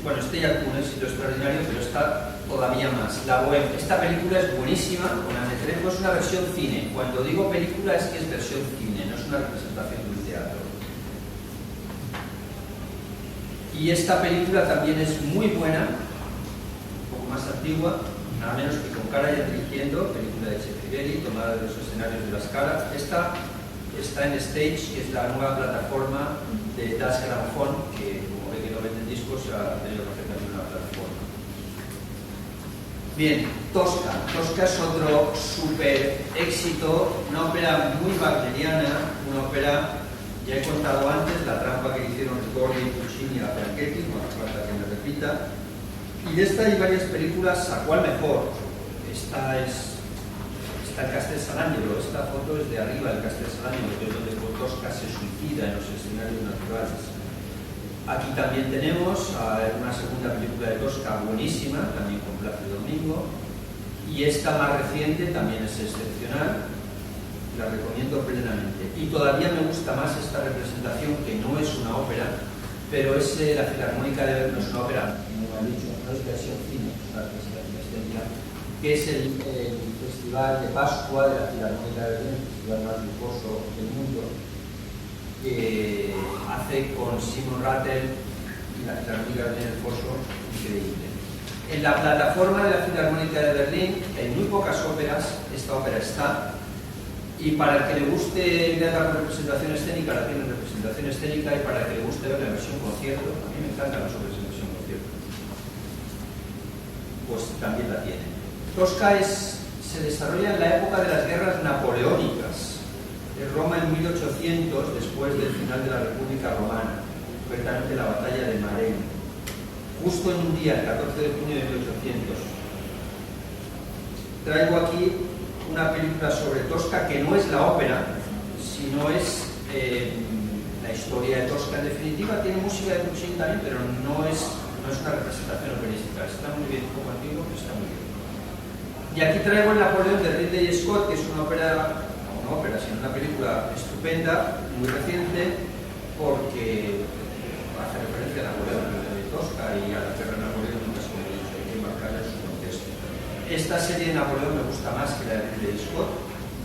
bueno, este ya tuvo un éxito extraordinario, pero está todavía más, La Bohème. Esta película es buenísima, con Anne Trefo, es una versión cine. Cuando digo película es que es versión cine, no es una representación de un teatro. Y esta película también es muy buena, un poco más antigua, nada menos que Con Karajan dirigiendo, película de Cefirelli, tomada de los escenarios de la Scala. Esta está en Stage, que es la nueva plataforma de Das Grammophon, que como ve que no venden discos, ha tenido que hacer también una plataforma. Bien, Tosca. Tosca es otro súper éxito, una ópera muy wagneriana, una ópera, ya he contado antes, la trampa que hicieron Ricordi, Puccini a Franchetti, bueno, falta que me repita. Y de esta hay varias películas, ¿a cuál mejor? Está el Castel San Angelo, esta foto es de arriba del Castel San Angelo, que es donde Tosca se suicida en los escenarios naturales. Aquí también tenemos una segunda película de Tosca buenísima, también con Plácido Domingo, y esta más reciente también es excepcional, la recomiendo plenamente. Y todavía me gusta más esta representación, que no es una ópera, pero es la Filarmónica de Berlín, no es una ópera, como han dicho, no es versión cine, es una representación, que es el Festival de Pascua de la Filarmónica de Berlín, el festival más lujoso del mundo, que hace con Simon Rattle y la Filarmónica de Berlín el Foso, increíble. En la plataforma de la Filarmónica de Berlín, en muy pocas óperas, esta ópera está, y para el que le guste ver la representación escénica, la tiene en representación escénica, y para el que le guste ver la versión concierto, a mí me encantan las óperas en versión concierto, pues también la tiene. Tosca se desarrolla en la época de las guerras napoleónicas, en Roma en 1800, después del final de la República Romana, concretamente la batalla de Marengo, justo en un día, el 14 de junio de 1800. Traigo aquí una película sobre Tosca que no es la ópera, sino es la historia de Tosca. En definitiva, tiene música de Puccini también, pero no es una representación operística. Está muy bien, un poco antiguo, pero está muy bien. Y aquí traigo el Napoleón de Ridley Scott, que es una película estupenda, muy reciente, porque hace referencia a Napoleón de Tosca y a la guerra de Napoleón, nunca se me ha dicho, hay que marcarla en su contexto. Esta serie de Napoleón me gusta más que la de Ridley Scott.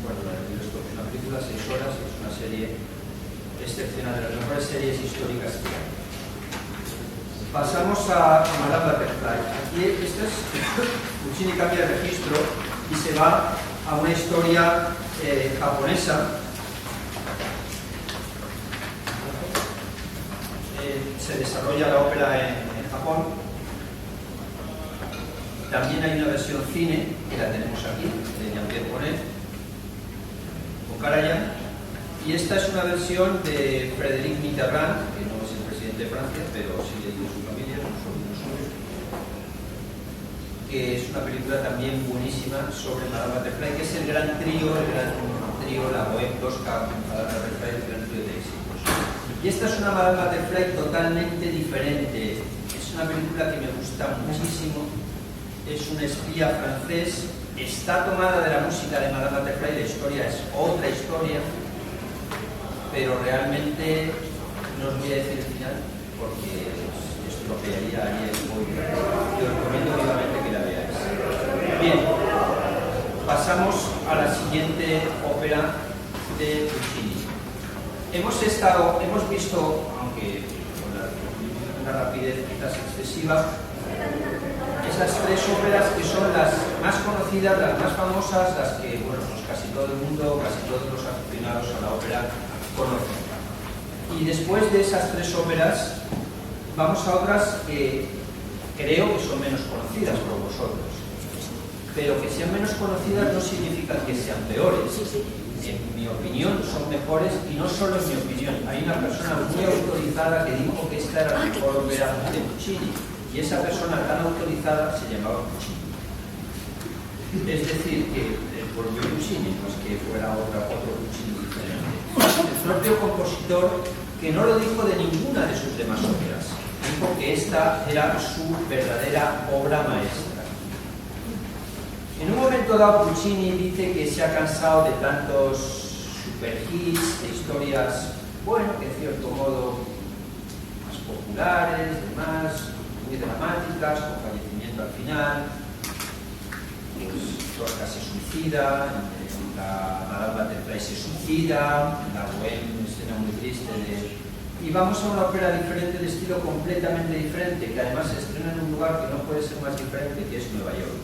Bueno, la de Ridley Scott es una película, 6 horas, es una serie excepcional, de las mejores series históricas que hay. Pasamos a Madame Butterfly. Aquí Puccini cambia de registro y se va a una historia japonesa. Se desarrolla la ópera en Japón. También hay una versión cine, que la tenemos aquí, de Jean-Pierre Ponnet, con Karajan. Y esta es una versión de Frédéric Mitterrand, que no es el presidente de Francia, pero sí le dio su familia, son sobrinos suyos, que es una película también buenísima sobre Madame Butterfly, que es el gran trío, la Bohème, Tosca, Madame Butterfly, el gran trío de éxitos. Y esta es una Madame Butterfly totalmente diferente. Es una película que me gusta muchísimo. Es un espía francés, está tomada de la música de Madame Butterfly, la historia es otra historia, pero realmente no os voy a decir el final porque estropearía ahí el spoiler. Yo os recomiendo vivamente que la veáis. Bien, pasamos a la siguiente ópera de Puccini. Hemos visto, aunque con una rapidez quizás excesiva, esas 3 óperas que son las más conocidas, las más famosas, las que, bueno, pues casi todo el mundo, casi todos los aficionados a la ópera conocen. Y después de esas 3 óperas, vamos a otras que creo que son menos conocidas por vosotros. Pero que sean menos conocidas no significa que sean peores. En mi opinión son mejores, y no solo en mi opinión. Hay una persona muy autorizada que dijo que esta era la mejor ópera de Puccini. Y esa persona tan autorizada se llamaba Puccini. Es decir, que el propio Puccini, no es que fuera otro Puccini diferente. El propio compositor, que no lo dijo de ninguna de sus demás óperas, dijo que esta era su verdadera obra maestra. En un momento dado, Puccini dice que se ha cansado de tantos superhits, de historias, bueno, que en cierto modo más populares, demás, muy dramáticas, con fallecimiento al final. Pues Tosca se suicida, la Madame Butterfly se suicida, la Bohème, una escena muy triste y vamos a una ópera diferente, de estilo completamente diferente, que además se estrena en un lugar que no puede ser más diferente, que es Nueva York,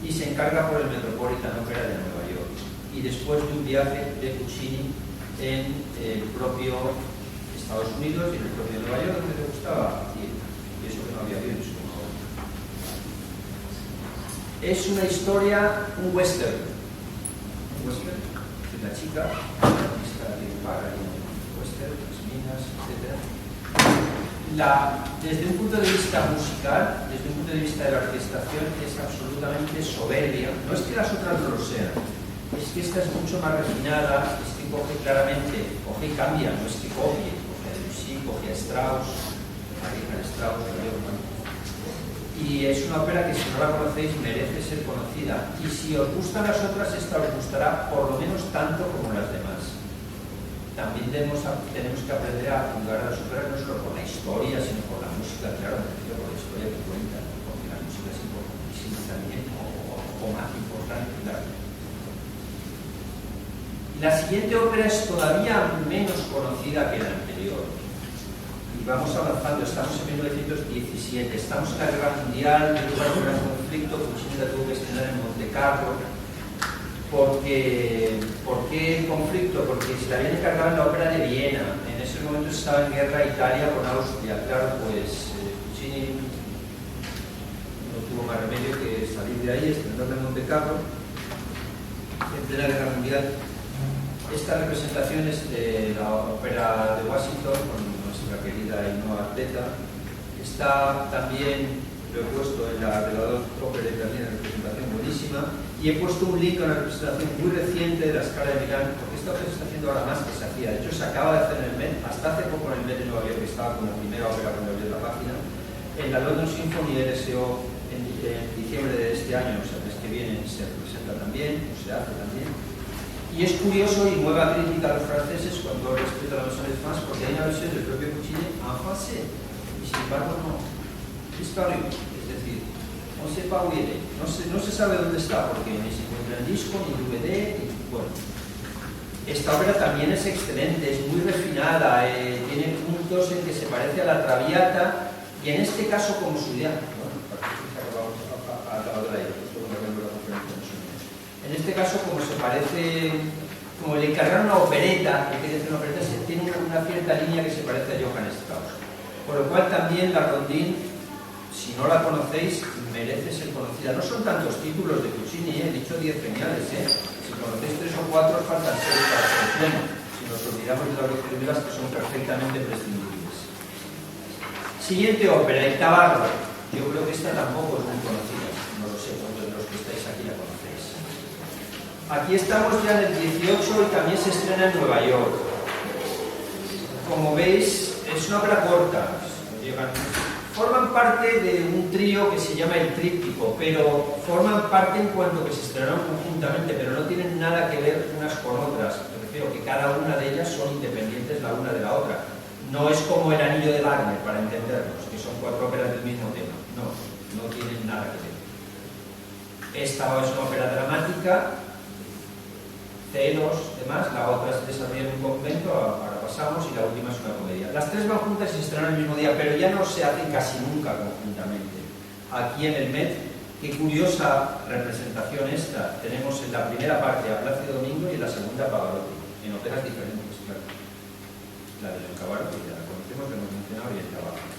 y se encarga por el Metropolitan Opera de Nueva York. Y después de un viaje de Puccini en el propio Estados Unidos y en el propio Nueva York, donde te gustaba, y eso que no había aviones. Es una historia, un western. Un western de la chica, la artista que paga en western, las minas, etc. Desde un punto de vista musical, desde un punto de vista de la orquestación, es absolutamente soberbia. No es que las otras no lo sean, es que esta es mucho más refinada, es que coge claramente, coge y cambia, no es que copie, coge a Debussy, coge a Strauss, a Richard Strauss, a Leopold. Y es una ópera que, si no la conocéis, merece ser conocida. Y si os gustan las otras, esta os gustará por lo menos tanto como las demás. También tenemos que aprender a jugar a las óperas no solo por la historia, sino por la música, claro, me refiero por la historia que cuenta, porque la música es importantísima también, o más importante, claro. La siguiente ópera es todavía menos conocida que la anterior. Y vamos avanzando, estamos en 1917, estamos en la Guerra Mundial, en lugar de un conflicto, Puccini la tuvo que estrenar en Montecarlo. ¿Por qué conflicto? Porque se la habían encargado en la ópera de Viena. En ese momento estaba en guerra Italia con Austria. Claro, pues Puccini no tuvo más remedio que salir de ahí, estrenarla en Montecarlo, en plena Guerra Mundial. Esta representación es de la ópera de Washington con nuestra querida Ainhoa Arteta. Está también, lo he puesto en la Revelador Ópera, también en representación buenísima, y he puesto un link a una representación muy reciente de la Scala de Milán, porque esta ópera se está haciendo ahora más que se hacía. De hecho, se acaba de hacer en el Met, hasta hace poco en el Met de Nueva York, que estaba con la primera ópera cuando abrió la página, en la London Symphony RSO en diciembre de este año, o sea, el mes que viene, se representa también, o se hace también. Y es curioso y nueva crítica a los franceses cuando respeto a la versión de France, porque hay una versión del propio Puccini en francés y sin embargo no. Disparu, es decir, no sé pas où il est, no se sabe dónde está porque ni se encuentra en disco, ni DVD, ni bueno. Esta ópera también es excelente, es muy refinada, tiene puntos en que se parece a la Traviata y en este caso como su idea. En este caso, como se parece, como le encargaron una opereta, una opereta tiene una cierta línea que se parece a Johann Strauss. Por lo cual también la Rondine, si no la conocéis, merece ser conocida. No son tantos títulos de Puccini, he dicho 10 geniales, Si conocéis 3 o 4, faltan 6 para ser pleno. Si nos olvidamos de las lecturas que son perfectamente prescindibles. Siguiente ópera, El Tabarro. Yo creo que esta tampoco es muy conocida. No lo sé, cuántos de los que estáis aquí la conocéis. Aquí estamos ya en el 18 y también se estrena en Nueva York. Como veis, es una ópera corta. Forman parte de un trío que se llama El Tríptico, pero forman parte en cuanto que se estrenaron conjuntamente, pero no tienen nada que ver unas con otras. Me refiero que cada una de ellas son independientes la una de la otra. No es como El Anillo de Wagner, para entendernos, que son 4 óperas del mismo tema. No tienen nada que ver. Esta es una ópera dramática, celos, demás, la otra se desarrolla en un convento, ahora pasamos, y la última es una comedia. Las 3 van juntas y se estrenan el mismo día, pero ya no se hacen casi nunca conjuntamente. Aquí en el Met, qué curiosa representación esta. Tenemos en la primera parte a Plácido Domingo y en la segunda a Pavarotti, en óperas diferentes, claro. La de Don Cavarotti, ya la conocemos, la hemos mencionado, y el Tabarro.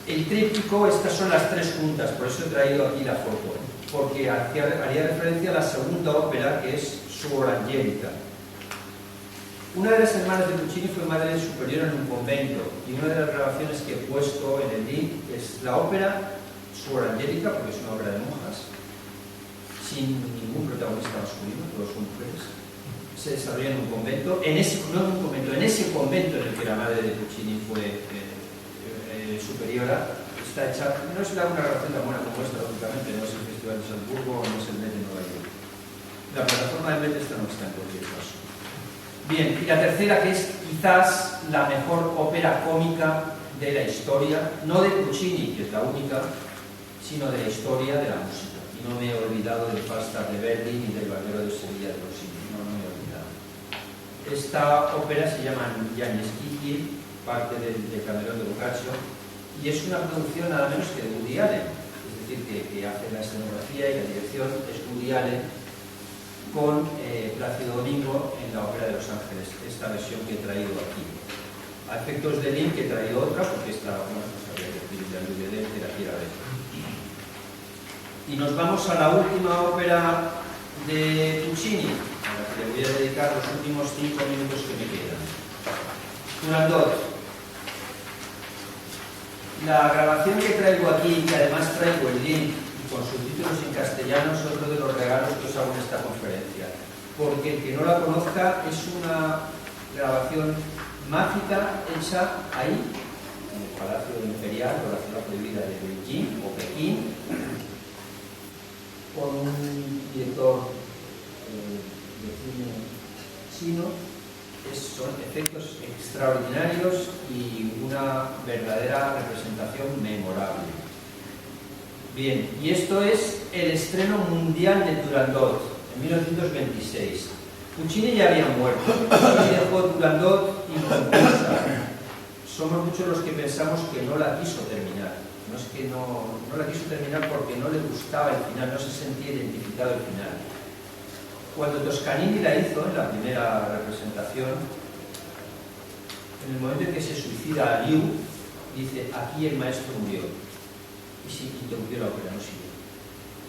El tríptico, estas son las 3 juntas, por eso he traído aquí la foto, porque haría referencia a la segunda ópera, que es Suor Angelica. Una de las hermanas de Puccini fue madre superiora en un convento y una de las grabaciones que he puesto en el link es la ópera Suor Angelica, porque es una ópera de monjas, sin ningún protagonista masculino, todos son mujeres. Se desarrolla en un convento, en ese convento en el que la madre de Puccini fue superiora. Está hecha, no es una grabación tan buena como esta, lógicamente, no es el Festival de Salzburgo, no es el Met de Nueva York. La plataforma del Met esta no está en cualquier caso. Bien, y la tercera, que es quizás la mejor ópera cómica de la historia, no de Puccini, que es la única, sino de la historia de la música. Y no me he olvidado del Falstaff de Verdi ni del Barbero de Sevilla de Rossini, no me he olvidado. Esta ópera se llama Gianni Schicchi, parte del Decamerón de Boccaccio, y es una producción nada menos que de Woody Allen, es decir, que hace la escenografía y la dirección es Woody Allen, con Plácido Domingo en la Ópera de Los Ángeles, esta versión que he traído aquí. A efectos de link he traído otra, porque esta, bueno, pues había que pedirle al DVD que la quiera ver. Y nos vamos a la última ópera de Puccini, a la que le voy a dedicar los últimos 5 minutos que me quedan. Turandot. La grabación que traigo aquí, que además traigo el link con subtítulos en castellano, es otro de los regalos que os hago en esta conferencia, porque el que no la conozca es una grabación mágica hecha ahí, en el Palacio Imperial o la ciudad prohibida de Beijing o Pekín, con un director de cine chino. Son efectos extraordinarios y una verdadera representación memorable. Bien, y esto es el estreno mundial de Turandot en 1926. Puccini ya había muerto, y dejó Turandot inconclusa. Somos muchos los que pensamos que no la quiso terminar. No es que no la quiso terminar porque no le gustaba el final, no se sentía identificado el final. Cuando Toscanini la hizo en la primera representación, en el momento en que se suicida a Liu, dice: aquí el maestro murió. Y sí, interrumpió la ópera, no siguió.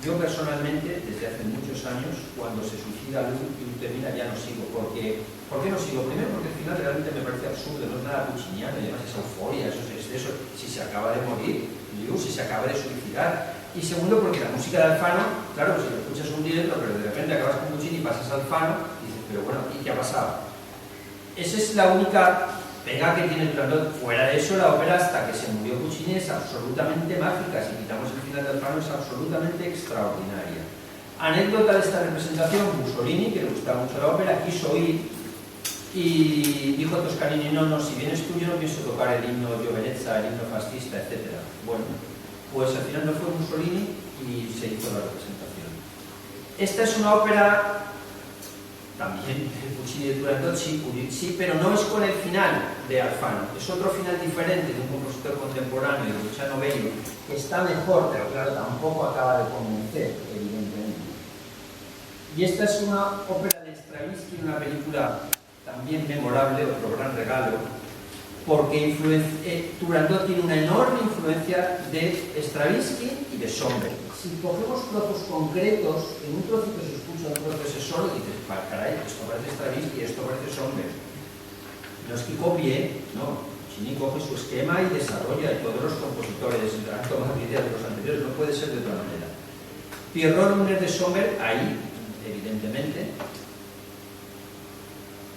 Yo personalmente, desde hace muchos años, cuando se suicida Liu y termina, ya no sigo. ¿Por qué no sigo? Primero porque al final realmente me parece absurdo, no es nada pucciniano, y además esa euforia, esos excesos, si se acaba de morir Liu, si se acaba de suicidar. Y segundo, porque la música de Alfano, claro, si lo escuchas un directo, pero de repente acabas con Puccini y pasas a Alfano, y dices, pero bueno, ¿y qué ha pasado? Esa es la única pega que tiene Turandot. Fuera de eso, la ópera, hasta que se murió Puccini, es absolutamente mágica. Si quitamos el final de Alfano, es absolutamente extraordinaria. Anécdota de esta representación: Mussolini, que le gustaba mucho la ópera, quiso ir y dijo a Toscanini: no, si vienes tú yo no pienso tocar el himno Giovenezza, el himno fascista, etc. Bueno, pues al final no fue Mussolini y se hizo la representación. Esta es una ópera también de Puccini y de Turandot, sí, pero no es con el final de Alfano, es otro final diferente de un compositor contemporáneo, de Luciano Berio, que está mejor, pero claro, tampoco acaba de convencer, evidentemente. Y esta es una ópera de Stravinsky, una película también memorable, otro gran regalo, porque Turandot tiene una enorme influencia de Stravinsky y de Schoenberg. Si cogemos trozos concretos, en un trocito se escucha, un trozo ese solo, y dices: caray, esto parece Stravinsky, esto parece Schoenberg. No es que copie, no. Puccini coge su esquema y desarrolla, y todos los compositores han tomado ideas de los anteriores, no puede ser de otra manera. Pierrot Lunaire de Schoenberg, ahí, evidentemente.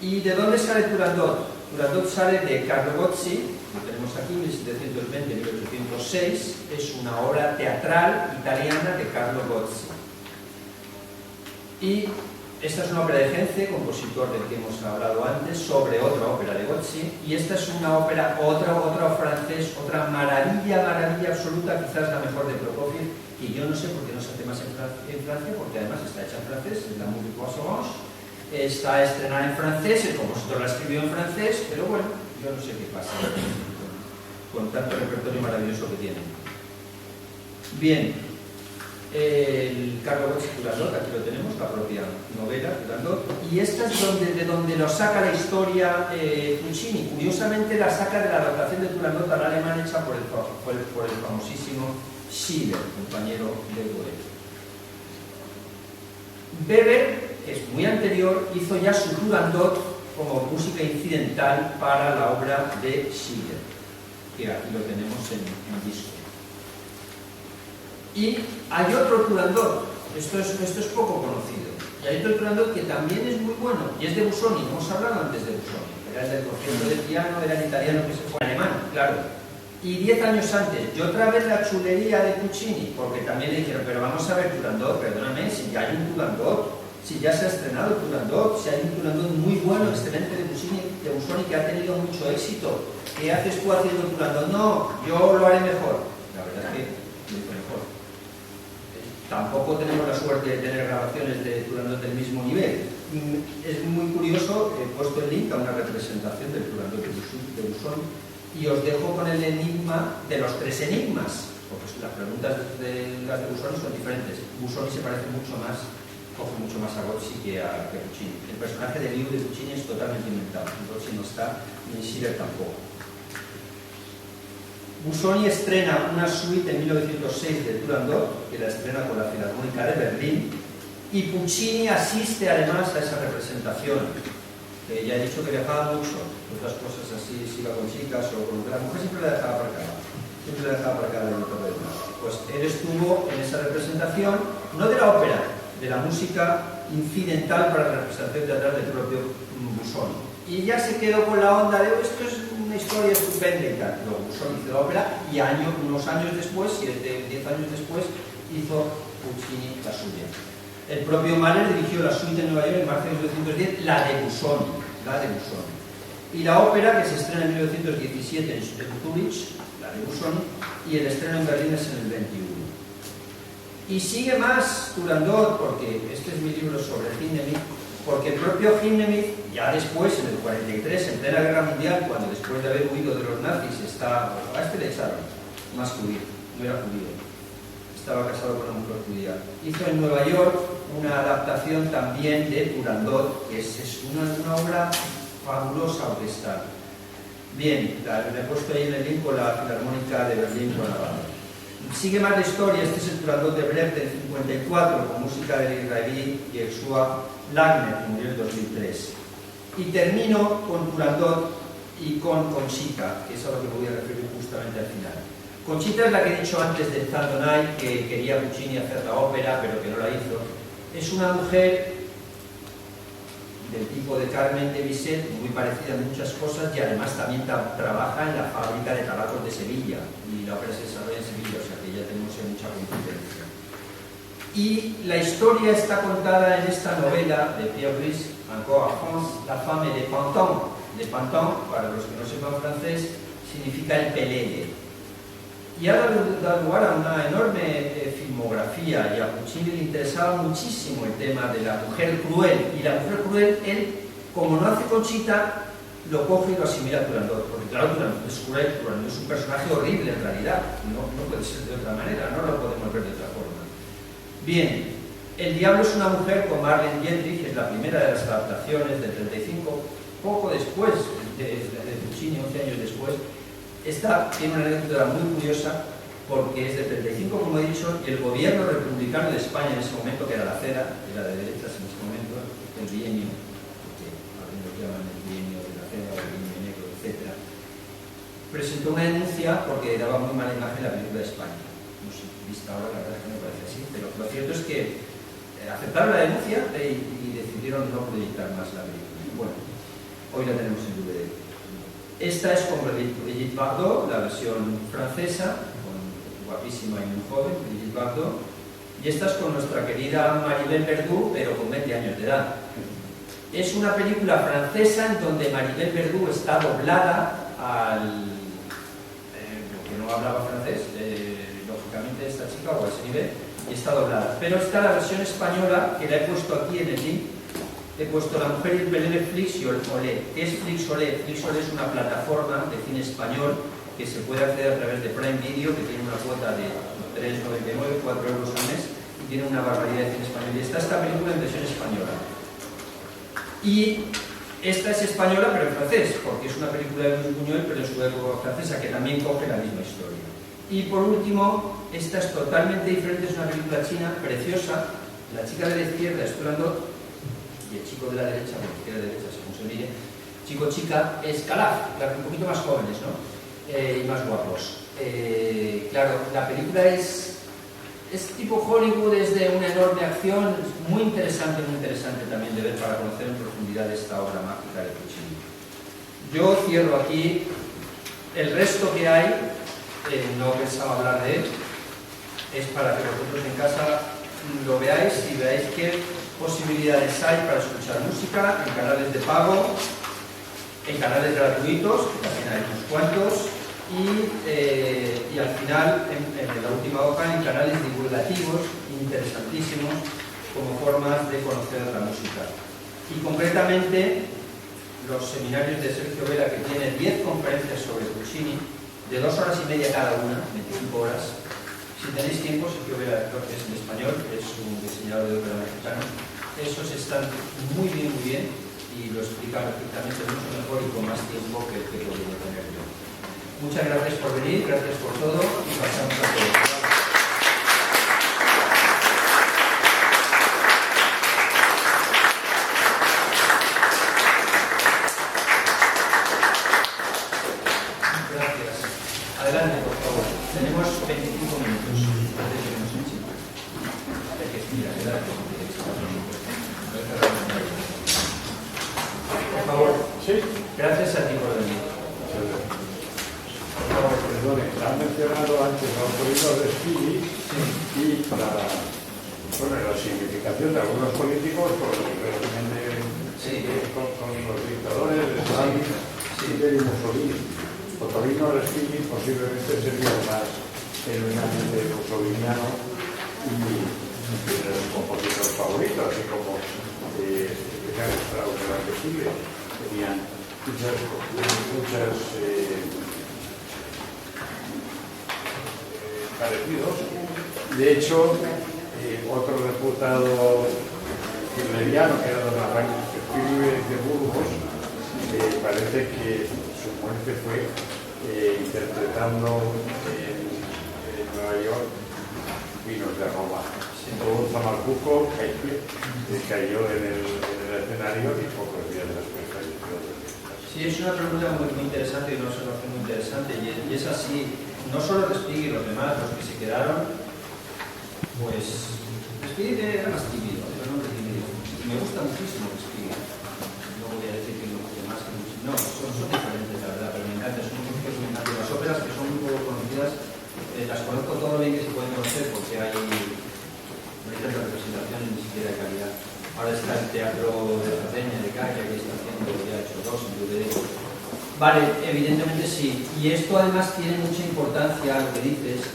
¿Y de dónde sale Turandot? Turandot sale de Carlo Gozzi, lo tenemos aquí, 1720-1806, es una obra teatral italiana de Carlo Gozzi. Y esta es una ópera de Genze, compositor del que hemos hablado antes, sobre otra ópera de Gozzi, y esta es una ópera, otra francés, otra maravilla absoluta, quizás la mejor de Prokofiev, y yo no sé por qué no se hace más en Francia, porque además está hecha en francés, es la Musique Orange. Está estrenada en francés, el compositor la escribió en francés, pero bueno, yo no sé qué pasa con tanto repertorio maravilloso que tiene. Bien, el Carlo Gozzi Turandot, aquí lo tenemos, la propia novela Turandot, y esta es de donde lo saca la historia Puccini. Curiosamente la saca de la adaptación de Turandot al alemán hecha por el famosísimo Schiller, compañero de Goethe. Weber, que es muy anterior, hizo ya su Turandot como música incidental para la obra de Schiller, que aquí lo tenemos en disco. Y hay otro Turandot, esto es poco conocido, y hay otro Turandot que también es muy bueno, y es de Busoni. Hemos hablado antes de Busoni, era el del concierto de piano, era el italiano que se fue a alemán, claro. Y 10 años antes, y otra vez la chulería de Puccini, porque también le dijeron: pero vamos a ver Turandot, perdóname, si ya hay un Turandot, si ya se ha estrenado Turandot, si hay un Turandot muy bueno, excelente de Busoni, que ha tenido mucho éxito. ¿Qué haces tú haciendo Turandot? No, yo lo haré mejor. La verdad es que lo hizo mejor. Tampoco tenemos la suerte de tener grabaciones de Turandot del mismo nivel. Es muy curioso, he puesto el link a una representación del Turandot de Busoni, y os dejo con el enigma de los 3 enigmas, porque las preguntas de las de Busoni son diferentes. Busoni se parece mucho más, coge mucho más a Gozzi que a Puccini. El personaje de Liu de Puccini es totalmente inventado, Gozzi no está, ni Schiller tampoco. Busoni estrena una suite en 1906 de Turandot, que la estrena con la Filarmónica de Berlín, y Puccini asiste además a esa representación. Que ya he dicho que viajaba mucho, otras cosas así, si iba con chicas o con la mujer, siempre la dejaba aparcada, en el torre. Pues él estuvo en esa representación, no de la ópera, de la música incidental para la representación teatral del propio Busoni. Y ya se quedó con la onda de: esto es una historia estupenda y tal. Luego Busoni hizo la ópera, y unos años después, 10 años después, hizo Puccini la suya. El propio Mahler dirigió la suite en Nueva York en marzo de 1910, la de Busoni. Y la ópera, que se estrena en 1917 en Zurich, la de Busoni, y el estreno en Berlín es en el 21. Y sigue más Turandot, porque este es mi libro sobre Hindemith, porque el propio Hindemith, ya después, en el 43, en plena guerra mundial, cuando después de haber huido de los nazis, a este le echaron, más judío, no era judío. Estaba casado con una mujer judía. Hizo en Nueva York una adaptación también de Turandot, que es una obra fabulosa orquestal. Bien, le he puesto ahí en el link con la Filarmónica de Berlín con la banda. Sigue más la historia, este es el Turandot de Brecht del 54, con música de Ravi y Exua Lagner, que murió en 2003. Y termino con Turandot y con Conchita, que es a lo que me voy a referir justamente al final. Conchita es la que he dicho antes de Zandonai, que quería Puccini hacer la ópera, pero que no la hizo. Es una mujer del tipo de Carmen de Bizet, muy parecida en muchas cosas, y además también trabaja en la fábrica de tabacos de Sevilla, y la ópera se desarrolla en Sevilla, o sea que ya tenemos mucha competencia. Y la historia está contada en esta novela de Pierre Brice, Encore à France, La femme de Pantin. De Pantin, para los que no sepan francés, significa el pelele. Y ha dado lugar a una enorme filmografía, y a Puccini le interesaba muchísimo el tema de la mujer cruel. Y la mujer cruel, él, como no hace Conchita, lo coge y lo asimila a Turandot, porque claro, Turandot es cruel, Turandot es un personaje horrible en realidad, no puede ser de otra manera, no lo podemos ver de otra forma. Bien, El diablo es una mujer con Marlene Dietrich, es la primera de las adaptaciones del 35, poco después de Puccini, 11 años después. Esta tiene una anécdota muy curiosa porque es del 35, como he dicho, y el gobierno republicano de España en ese momento, que era la CERA, era de derechas en ese momento, el bienio, que algunos llaman el bienio de la CERA, el bienio negro, etc., presentó una denuncia porque daba muy mala imagen la película de España. No sé, vista ahora, la verdad es que me parece así, pero lo cierto es que aceptaron la denuncia y decidieron no proyectar más la película. Bueno, hoy la tenemos en DVD. Esta es con Brigitte Bardot, la versión francesa, guapísima y muy joven, Brigitte Bardot, y esta es con nuestra querida Maribel Verdú, pero con 20 años de edad. Es una película francesa en donde Maribel Verdú está doblada al... porque no hablaba francés, lógicamente esta chica, o a ese nivel, y está doblada. Pero está la versión española, que la he puesto aquí en el link. He puesto La mujer y el pelele Flixolé. ¿Qué es Flixolé? Flixolé es una plataforma de cine español que se puede acceder a través de Prime Video, que tiene una cuota de 3,99, 4 euros al mes, y tiene una barbaridad de cine español. Y está esta película en versión española. Y esta es española, pero en francés, porque es una película de Luis Buñuel, pero en su época francesa, que también coge la misma historia. Y por último, esta es totalmente diferente, es una película china preciosa. La chica de la izquierda es Turandot, y el chico de la derecha, o izquierda derecha, según se mire, chico-chica, es Calaf, claro, un poquito más jóvenes, ¿no? Y más guapos. Claro, la película es tipo Hollywood, es de una enorme acción, es muy interesante también de ver para conocer en profundidad esta obra mágica de Puccini. Yo cierro aquí. El resto que hay, no pensaba hablar de él, es para que vosotros en casa lo veáis y veáis qué posibilidades hay para escuchar música en canales de pago, en canales gratuitos, que también hay unos cuantos, y al final, en la última hoja, en canales divulgativos interesantísimos como formas de conocer la música. Y concretamente, los seminarios de Sergio Vela, que tiene 10 conferencias sobre Puccini, de 2 horas y media cada una, 25 horas. Si tenéis tiempo, Sergio Vela, que es en español, es un diseñador de ópera mexicano, esos están muy bien, y lo explica perfectamente, mucho mejor y con más tiempo que el que podría tener yo. Muchas gracias por venir, gracias por todo, y pasamos a todos. Adelante, por favor. Tenemos 25 minutos antes de que nos echen. Por favor. Sí. Gracias a ti por venir. Por favor, perdone, han mencionado antes a Otorino Respighi y la significación de algunos políticos por el régimen con los dictadores de Stalin y de Mussolini. Otorino Respighi posiblemente sería el más genuinamente mussoliniano y de los compositores favoritos, así como Richard Strauss de la de Chile. Tenían muchas parecidos. De hecho, otro reputado hitleriano, que era don Arranque de Burgos, parece que su muerte fue interpretando en Nueva York vinos de Roma. Todo un zamalcuco cayó en el escenario y pocos días después falleció. Sí, es una pregunta muy interesante y una observación muy interesante, y es así. No solo Respighi y los demás, los que se quedaron, pues Respighi era más tímido, era un hombre tímido. Me gusta muchísimo Respighi. No voy a decir que los demás, no, son diferentes, la verdad, pero me encanta, son músicos muy encantan. Las óperas que son muy poco conocidas, las conozco todo lo bien que se pueden conocer, porque hay siquiera de calidad. Ahora está el Teatro de Cerdeña, de Calla, que está haciendo, ya ha hecho 2 en DVD. Vale, evidentemente sí. Y esto además tiene mucha importancia, lo que dices,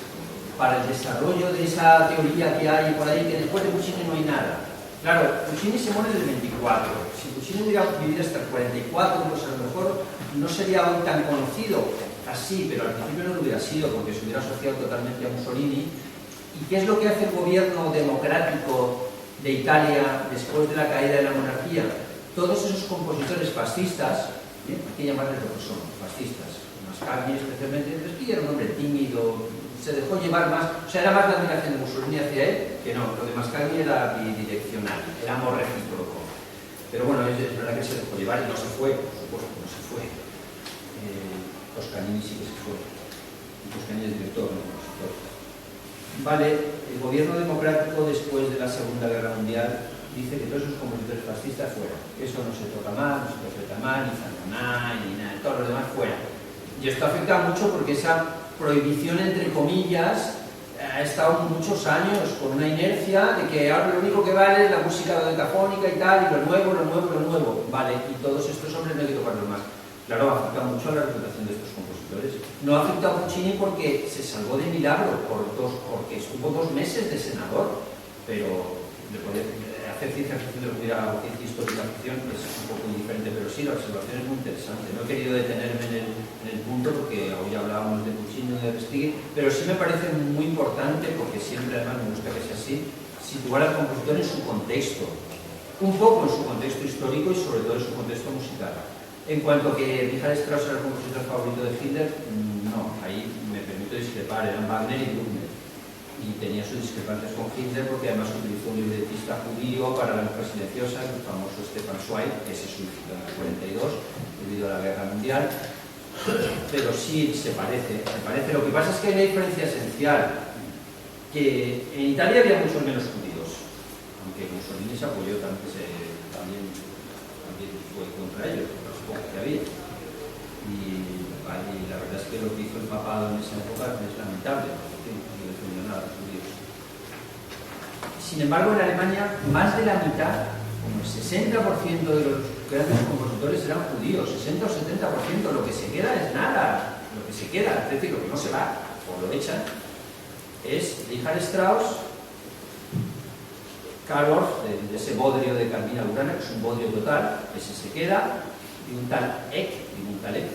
para el desarrollo de esa teoría que hay por ahí, que después de Puccini no hay nada. Claro, Puccini se muere en el 24. Si Puccini hubiera vivido hasta el 44, pues a lo mejor no sería hoy tan conocido. Así, pero al principio no lo hubiera sido, porque se hubiera asociado totalmente a Mussolini. ¿Y qué es lo que hace el gobierno democrático de Italia después de la caída de la monarquía? Todos esos compositores fascistas, hay que llamarles lo que son, fascistas, Mascagni especialmente, es que era un hombre tímido, se dejó llevar más, o sea, era más la admiración de Mussolini hacia él que no, lo de Mascagni era bidireccional, era amor recíproco. Pero bueno, es verdad que se dejó llevar y no se fue, por supuesto, no se fue. Toscanini sí que se fue, y Toscanini es director, no compositor. Vale, el gobierno democrático después de la Segunda Guerra Mundial dice que todos esos compositores fascistas fuera, que eso no se toca mal, no se interpreta mal, ni Zanonay, ni nada, todo lo demás fuera. Y esto afecta mucho porque esa prohibición, entre comillas, ha estado muchos años con una inercia de que ahora lo único que vale es la música dodecafónica y tal, y lo nuevo. Vale, y todos estos hombres no hay que tocarlos más. Claro, afecta mucho a la reputación de estos compositores. No afecta a Puccini porque se salvó de milagro, porque estuvo 2 meses de senador, pero hacer ciencia ficción de lo que histórica ficción es un poco indiferente, pero sí, la observación es muy interesante. No he querido detenerme en el punto porque hoy hablábamos de Puccini y de Respighi, pero sí me parece muy importante, porque siempre además me gusta que sea así, situar al compositor en su contexto, un poco en su contexto histórico y sobre todo en su contexto musical. En cuanto a que Richard Strauss era el compositor favorito de Hitler, no, ahí me permito discrepar, eran Wagner y Bruckner. Y tenía sus discrepancias con Hitler porque además utilizó un libretista judío para La mujer silenciosa, el famoso Stefan Zweig, que se suicidó en el 42 debido a la guerra mundial. Pero sí se parece. Lo que pasa es que hay una diferencia esencial, que en Italia había muchos menos judíos, aunque Mussolini se apoyó también fue contra ellos, por los pocos que había. Y la verdad es que lo que hizo el papado en esa época es lamentable, porque no defendió nada a los judíos. Sin embargo, en Alemania, más de la mitad, como el 60% de los grandes compositores eran judíos, 60 o 70%, lo que se queda es nada, lo que se queda, es decir, lo que no se va, o lo echan, es Richard Strauss, Karl Orff, de ese bodrio de Carmina Burana, que es un bodrio total, ese se queda, y un tal Eck,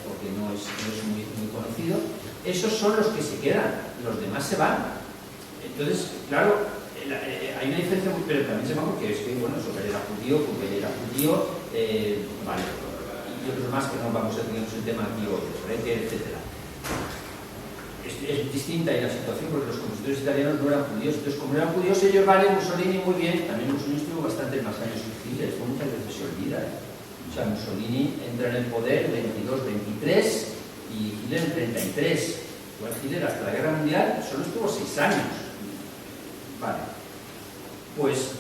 porque no es muy conocido. Esos son los que se quedan, los demás se van. Entonces, claro, hay una diferencia, pero también se van porque es que, bueno, Chopin era judío, vale, y otros más que no vamos a tener el tema aquí hoy, etc. Es distinta ahí la situación porque los compositores italianos no eran judíos, entonces como eran judíos ellos, vale, Mussolini muy bien, también Mussolini estuvo bastantes más años en Chile, esto muchas veces se olvida, O sea, Mussolini entra en el poder en 22-23 y Hitler en 33. Igual Hitler hasta la Guerra Mundial solo estuvo 6 años. Vale. Pues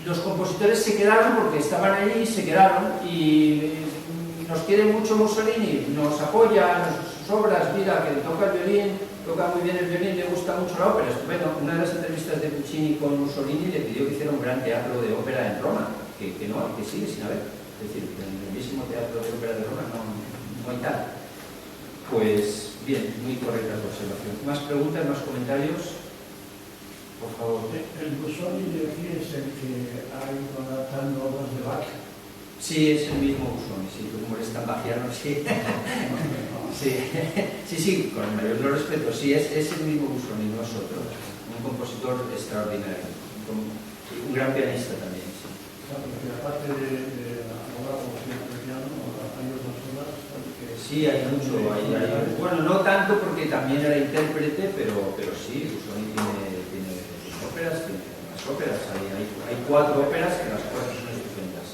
los compositores se quedaron porque estaban ahí y se quedaron, y nos quiere mucho Mussolini, nos apoya en sus obras, mira que toca el violín, toca muy bien el violín, le gusta mucho la ópera, estupendo. Una de las entrevistas de Puccini con Mussolini le pidió que hiciera un gran teatro de ópera en Roma, que no, que sigue sin haber. Es decir, que en el mismísimo teatro de ópera de Roma no hay tal. Pues bien, muy correcta la observación. ¿Más preguntas, más comentarios? Por favor. ¿El Busoni de aquí es el que ha ido adaptando obras de Bach? Sí, es el mismo Busoni, sí, como eres tan bajiano, sí. sí, con el mayor respeto, sí, es el mismo Busoni, no es otro. Un compositor extraordinario, un gran pianista también, sí. Claro, porque aparte de la obra como piano, hay otras obras que... Sí, hay mucho, bueno, no tanto porque también era intérprete, pero sí, Busoni tiene óperas, tiene más óperas, hay 4 óperas que las 4 son estupendas.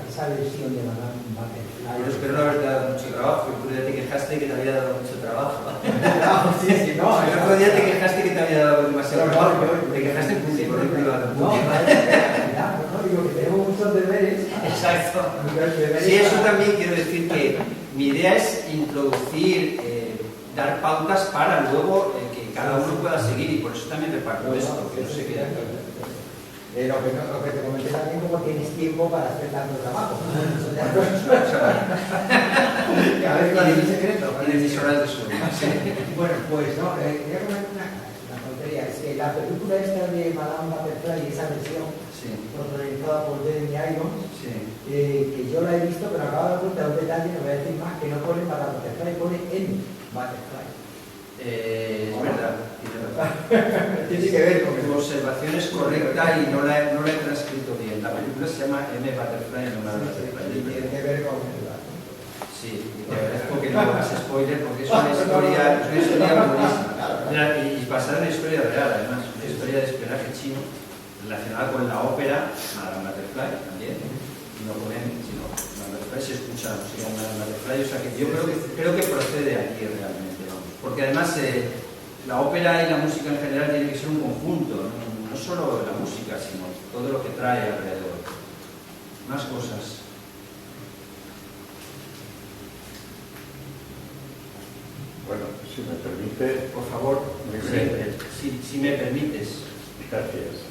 Esa versión de Madame Butterfly. Yo espero no haberte dado mucho trabajo, el otro día te quejaste que te había dado mucho trabajo. El otro día te quejaste que te había dado demasiado trabajo. Te quejaste en público, no en privado. No, digo que tenemos muchos deberes. Exacto. Sí, eso también quiero decir que mi idea es introducir, dar pautas para luego que cada uno pueda seguir, y por eso también reparto esto, que no se quede. Lo que te comenté también, como tienes tiempo para hacer tanto trabajo. A ver cuál es el secreto. Tienes 10 horas de sueño. Bueno, pues no, quería comentar una tontería. Es que la película esta de Madame Butterfly, esa versión, protagonizada por Jeremy Irons, que yo la he visto, pero acabo de dar cuenta de un detalle, no voy a decir más, que no pone Madame Butterfly, pone en Butterfly. Es verdad, tiene razón. Tiene que ver con Tu observación es correcta y no la he transcrito bien. La película se llama M. Butterfly, no Madame Butterfly. Tiene que ver con el Sí, y te agradezco que no hagas spoiler porque es una historia buenísima. Y basada en una historia real, además, una historia de espionaje chino relacionada con la ópera Madame Butterfly también. No ponen, sino Madame Butterfly se escucha la música de Madame Butterfly, o sea que yo creo que procede de aquí realmente, vamos. Porque además la ópera y la música en general tiene que ser un conjunto, no solo la música, sino todo lo que trae alrededor. Más cosas. Bueno, si me permite, Por favor, si me permites. gracias.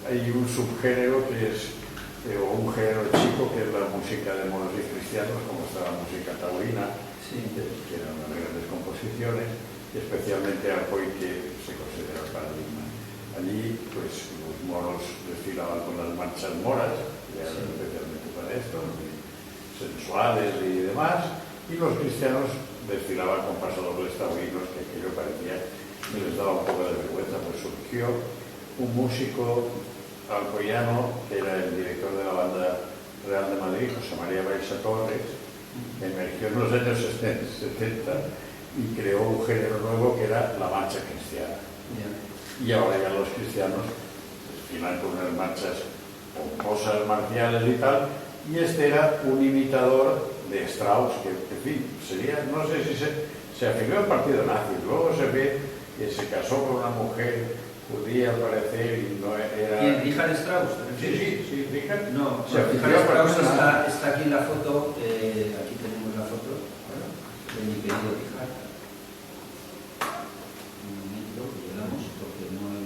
Hay un subgénero que es, o un género chico, que es la música de moros y cristianos, como está la música taurina, que eran unas grandes composiciones, especialmente Alcoy, que se considera el paradigma. Allí, pues, los moros desfilaban con las manchas moras, que eran especialmente para esto, muy sensuales y demás, y los cristianos desfilaban con pasodobles taurinos, que aquello parecía que les daba un poco de vergüenza. Pues surgió un músico alcoyano, que era el director de la Banda Real de Madrid, José María Baixa Torres, que emergió en los años 70 y creó un género nuevo que era la marcha cristiana. Y ahora ya los cristianos desfilan con unas marchas pomposas, marciales y tal, y este era un imitador de Strauss, que en fin, sería, no sé si se afilió al partido nazi, luego se ve que se casó con una mujer judía al parecer y no era... ¿Quién? ¿Richard Strauss? Sí, Richard. No, se Richard afilió al Strauss partido nazi. está aquí en la foto, aquí tenemos la foto de mi querido Richard. Un momento, que llegamos porque no hay...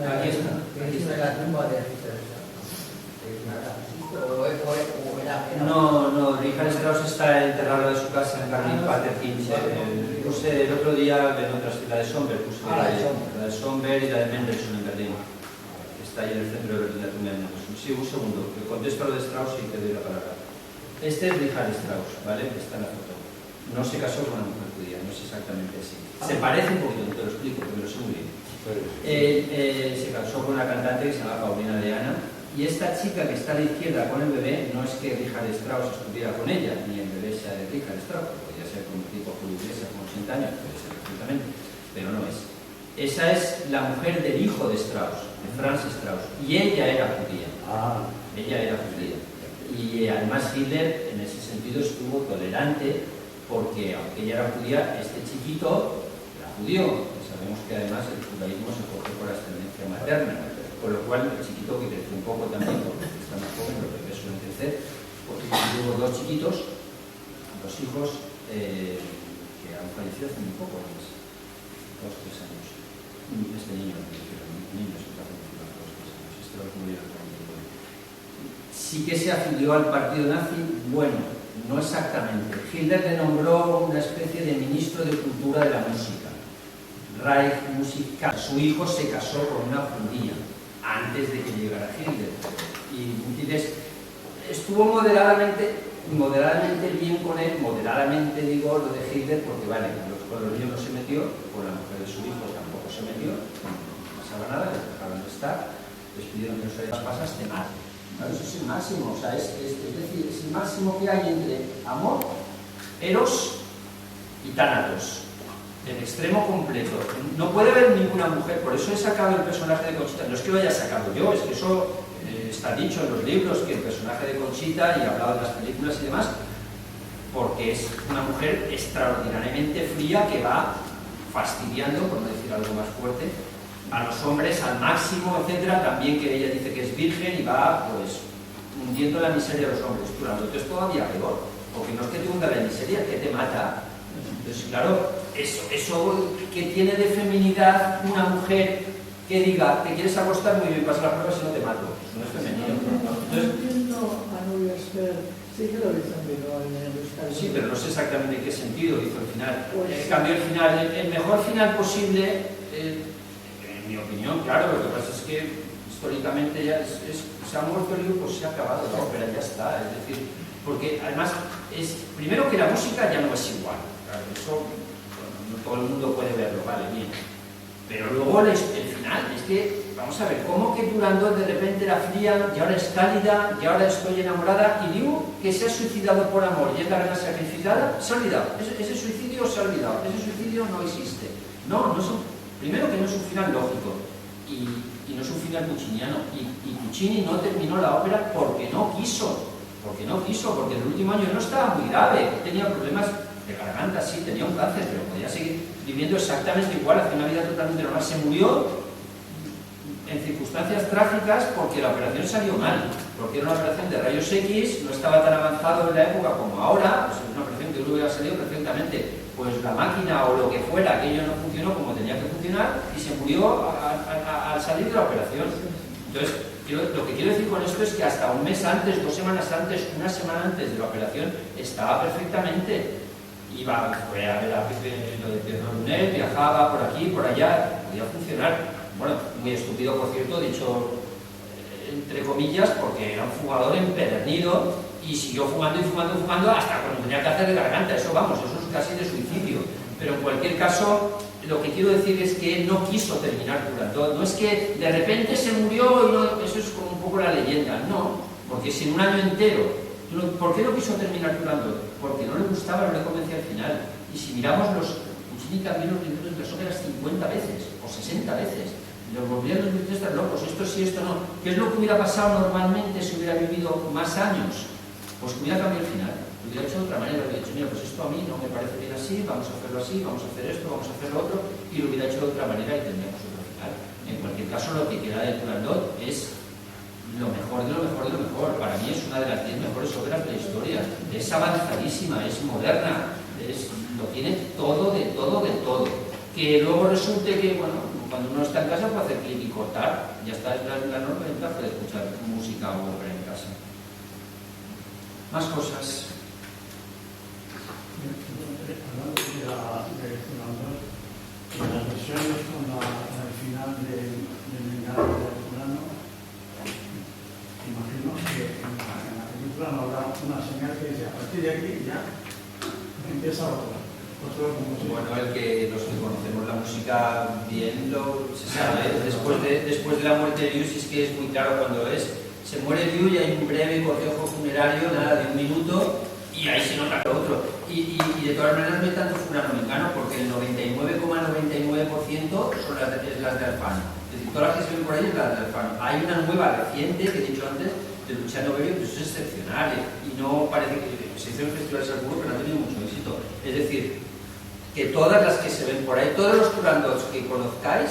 Aquí está. Es una la tumba de Richard Strauss. No, Richard Strauss está enterrado en su casa en Berlín-Paterkin. Puse el otro día en otras, la de Somber, puse la de Somber y la de Mendelssohn en Berlín. Está ahí en el centro de Berlín, la tumba de Mendelssohn. Sí, un segundo, que contesto lo de Strauss y te doy la palabra. Este es Richard Strauss, ¿vale? Está en la foto. No se casó con una mujer judía, no es exactamente así. Se parece un poquito, te lo explico, pero lo sé muy bien. Se casó con una cantante que se llama Paulina de Ana, y esta chica que está a la izquierda con el bebé no es que Richard Strauss estuviera con ella, ni el bebé sea de Richard Strauss, podría ser con un tipo Julio Iglesias con 80 años, puede ser perfectamente, pero no es. Esa es la mujer del hijo de Strauss, de Franz Strauss, y ella era judía. Ella era judía. Y además Hitler en ese sentido estuvo tolerante, porque aunque ella era judía, este chiquito era judío. Sabemos que además el judaísmo se coge por ascendencia materna, con lo cual el chiquito que creció un poco también, porque está más joven, los bebés suelen crecer, porque tuvo dos chiquitos, dos hijos que han fallecido hace muy poco, 2 o 3 años. Este niño, se está fallecido hace 2 o 3 años, este lo murió realmente. Sí que se afilió al partido nazi, bueno, no exactamente. Hitler le nombró una especie de ministro de cultura de la música. Reich Musical. Su hijo se casó con una judía antes de que llegara Hitler. Y entonces estuvo moderadamente bien con él, moderadamente digo lo de Hitler, porque vale, con los niños no se metió, con la mujer de su hijo tampoco se metió, no pasaba nada, les dejaron de estar, les pidieron que no se les pasaste más. Eso es el máximo, o sea, es decir, es el máximo que hay entre amor, eros y tánatos. El extremo completo. No puede haber ninguna mujer, por eso he sacado el personaje de Conchita. No es que lo haya sacado yo, es que eso está dicho en los libros, que el personaje de Conchita, y he hablado de las películas y demás, porque es una mujer extraordinariamente fría que va fastidiando, por no decir algo más fuerte, a los hombres al máximo, etcétera, también que ella dice que es virgen y va, pues, hundiendo la miseria de los hombres. Turandot es todavía peor, porque no es que te hunda la miseria, que te mata. Entonces, claro, eso que tiene de feminidad una mujer que diga, te quieres acostar, muy bien, pasa la prueba si no te mato. Eso no es femenino. Entonces, sí que lo dicen, pero en el Euskadi. Sí, pero no sé exactamente en qué sentido hizo el final. Pues, Cambió el final, el mejor final posible, en mi opinión, claro, lo que pasa es que históricamente ya se ha muerto el libro, pues se ha acabado la ópera, ya está. Es decir, porque además, primero que la música ya no es igual. Claro, eso bueno, no todo el mundo puede verlo, vale, bien. Pero luego el final, es que, vamos a ver, ¿cómo que Turandot de repente era fría y ahora es cálida y ahora estoy enamorada? Y Liu, que se ha suicidado por amor y es la reina sacrificada, se ha olvidado. Ese suicidio se ha olvidado, ese suicidio no existe. No es primero que no es un final lógico y no es un final pucciniano. Y Puccini no terminó la ópera porque no quiso, porque en el último año no estaba muy grave, tenía problemas de garganta, sí, tenía un cáncer, pero podía seguir viviendo exactamente igual, hacía una vida totalmente normal. Se murió en circunstancias trágicas porque la operación salió mal, porque era una operación de rayos X, no estaba tan avanzado en la época como ahora, pues una operación que hubiera salido perfectamente, pues la máquina o lo que fuera, aquello no funcionó como tenía que funcionar y se murió al salir de la operación. Entonces, lo que quiero decir con esto es que hasta un mes antes, 2 semanas antes, una semana antes de la operación, estaba perfectamente. Fue a ver lo de Pierre Lunet, viajaba por aquí, por allá, podía funcionar. Bueno, muy estúpido, por cierto, dicho entre comillas, porque era un fumador empedernido y siguió fumando hasta cuando tenía cáncer de garganta. Eso es casi de suicidio. Pero en cualquier caso, lo que quiero decir es que él no quiso terminar Turandot. No es que de repente se murió y no, eso es como un poco la leyenda. No, porque si en un año entero. ¿Por qué no quiso terminar Turandot? Porque no le gustaba, no le convencía al final. Y si miramos Puccini cambió los libros de las óperas 50 veces o 60 veces. Los volvían los directores locos, esto sí, esto no. ¿Qué es lo que hubiera pasado normalmente si hubiera vivido más años? Pues que hubiera cambiado el final. Lo hubiera hecho de otra manera, hubiera dicho, mira, pues esto a mí no me parece bien así, vamos a hacerlo así, vamos a hacer esto, vamos a hacer lo otro, y lo hubiera hecho de otra manera y tendríamos otro final. En cualquier caso, lo que queda de Turandot es lo mejor de lo mejor de lo mejor. Para mí es una de las 10 mejores óperas de la historia. Es avanzadísima, es moderna, lo tiene todo de todo de todo. Que luego resulte que, bueno, cuando uno está en casa puede hacer clic y cortar. Ya está, es la enorme ventaja de escuchar música o ópera en casa. Más cosas. Hablando de Turandot, en las versiones con el final del engaño de Turano, imagino que en la película no habrá una señal que dice a partir de aquí ya empieza otro Bueno, los que conocemos la música bien se sabe. Después de la muerte de Liu, sí es que es muy claro cuando se muere Liu y hay un breve cortejo funerario, nada de 1 minuto, y ahí se nota lo otro. Y de todas maneras no hay tanto fulano-mengano, porque el 99,99% son las de Alfano. Es decir, todas las que se ven por ahí es las de Alfano. Hay una nueva reciente, que he dicho antes, de Luciano Berio, que es excepcional, y no parece que se hizo en el Festival de Salzburgo, pero no ha tenido mucho éxito. Es decir, que todas las que se ven por ahí, todos los Turandots que conozcáis,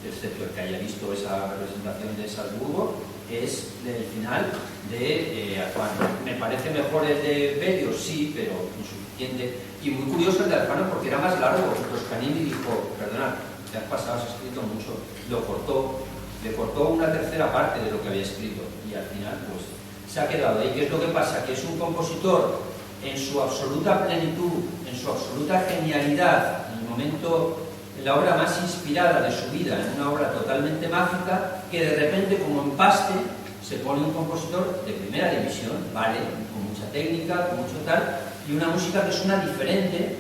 excepto el que haya visto esa representación de Salzburgo, es del final de Alfano. Me parece mejor el de Berio, sí, pero insuficiente. Y muy curioso el de Alfano porque era más largo. Toscanini dijo, perdona, te has pasado, has escrito mucho. Lo cortó, le cortó una tercera parte de lo que había escrito. Y al final, pues, se ha quedado ahí. ¿Qué es lo que pasa? Que es un compositor en su absoluta plenitud, en su absoluta genialidad, en el momento, en la obra más inspirada de su vida, en una obra totalmente mágica, que de repente, como empaste, se pone un compositor de primera división, vale, con mucha técnica, con mucho tal, y una música que suena diferente.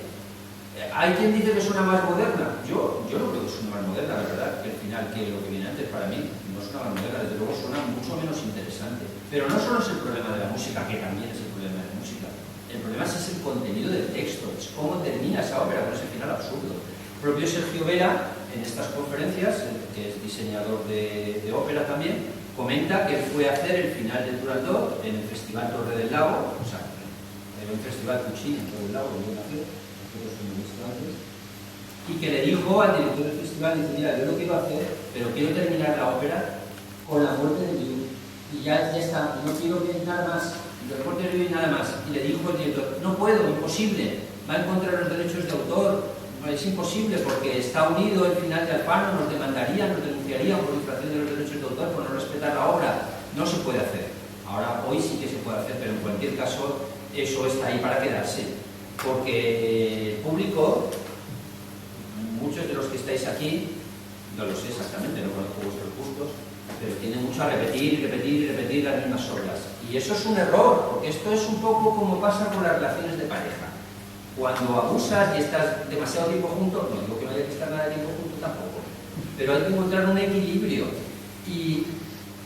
Hay quien dice que suena más moderna. Yo no creo que suena más moderna, la verdad, que el final, que lo que viene antes, para mí no suena más moderna, desde luego suena mucho menos interesante. Pero no solo es el problema de la música, que también es el problema de la música. El problema es el contenido del texto, es cómo termina esa ópera con ese final absurdo. El propio Sergio Vela, en estas conferencias, que es diseñador de ópera también, comenta que fue a hacer el final de Turandot en el Festival Torre del Lago, o sea, era un festival Puccini en Torre del Lago, donde nació, nosotros fuimos antes, y que le dijo al director del festival, dice, mira, yo lo quiero hacer, pero quiero terminar la ópera con la muerte de Liu. Y ya está, no quiero ver nada más, de la muerte de Liu y nada más. Y le dijo el director, no puedo, imposible, va en contra de los derechos de autor, es imposible porque está unido el final de Alfano, nos demandarían, nos denunciarían por infracción de los derechos de autor, por no respetar la obra. No se puede hacer. Ahora, hoy sí que se puede hacer, pero en cualquier caso, eso está ahí para quedarse. Porque el público, muchos de los que estáis aquí, no lo sé exactamente, no conozco vuestros gustos, pero tienen mucho a repetir las mismas obras. Y eso es un error, porque esto es un poco como pasa con las relaciones de pareja. Cuando abusas y estás demasiado tiempo juntos, no digo que no haya que estar nada de tiempo juntos tampoco, pero hay que encontrar un equilibrio. Y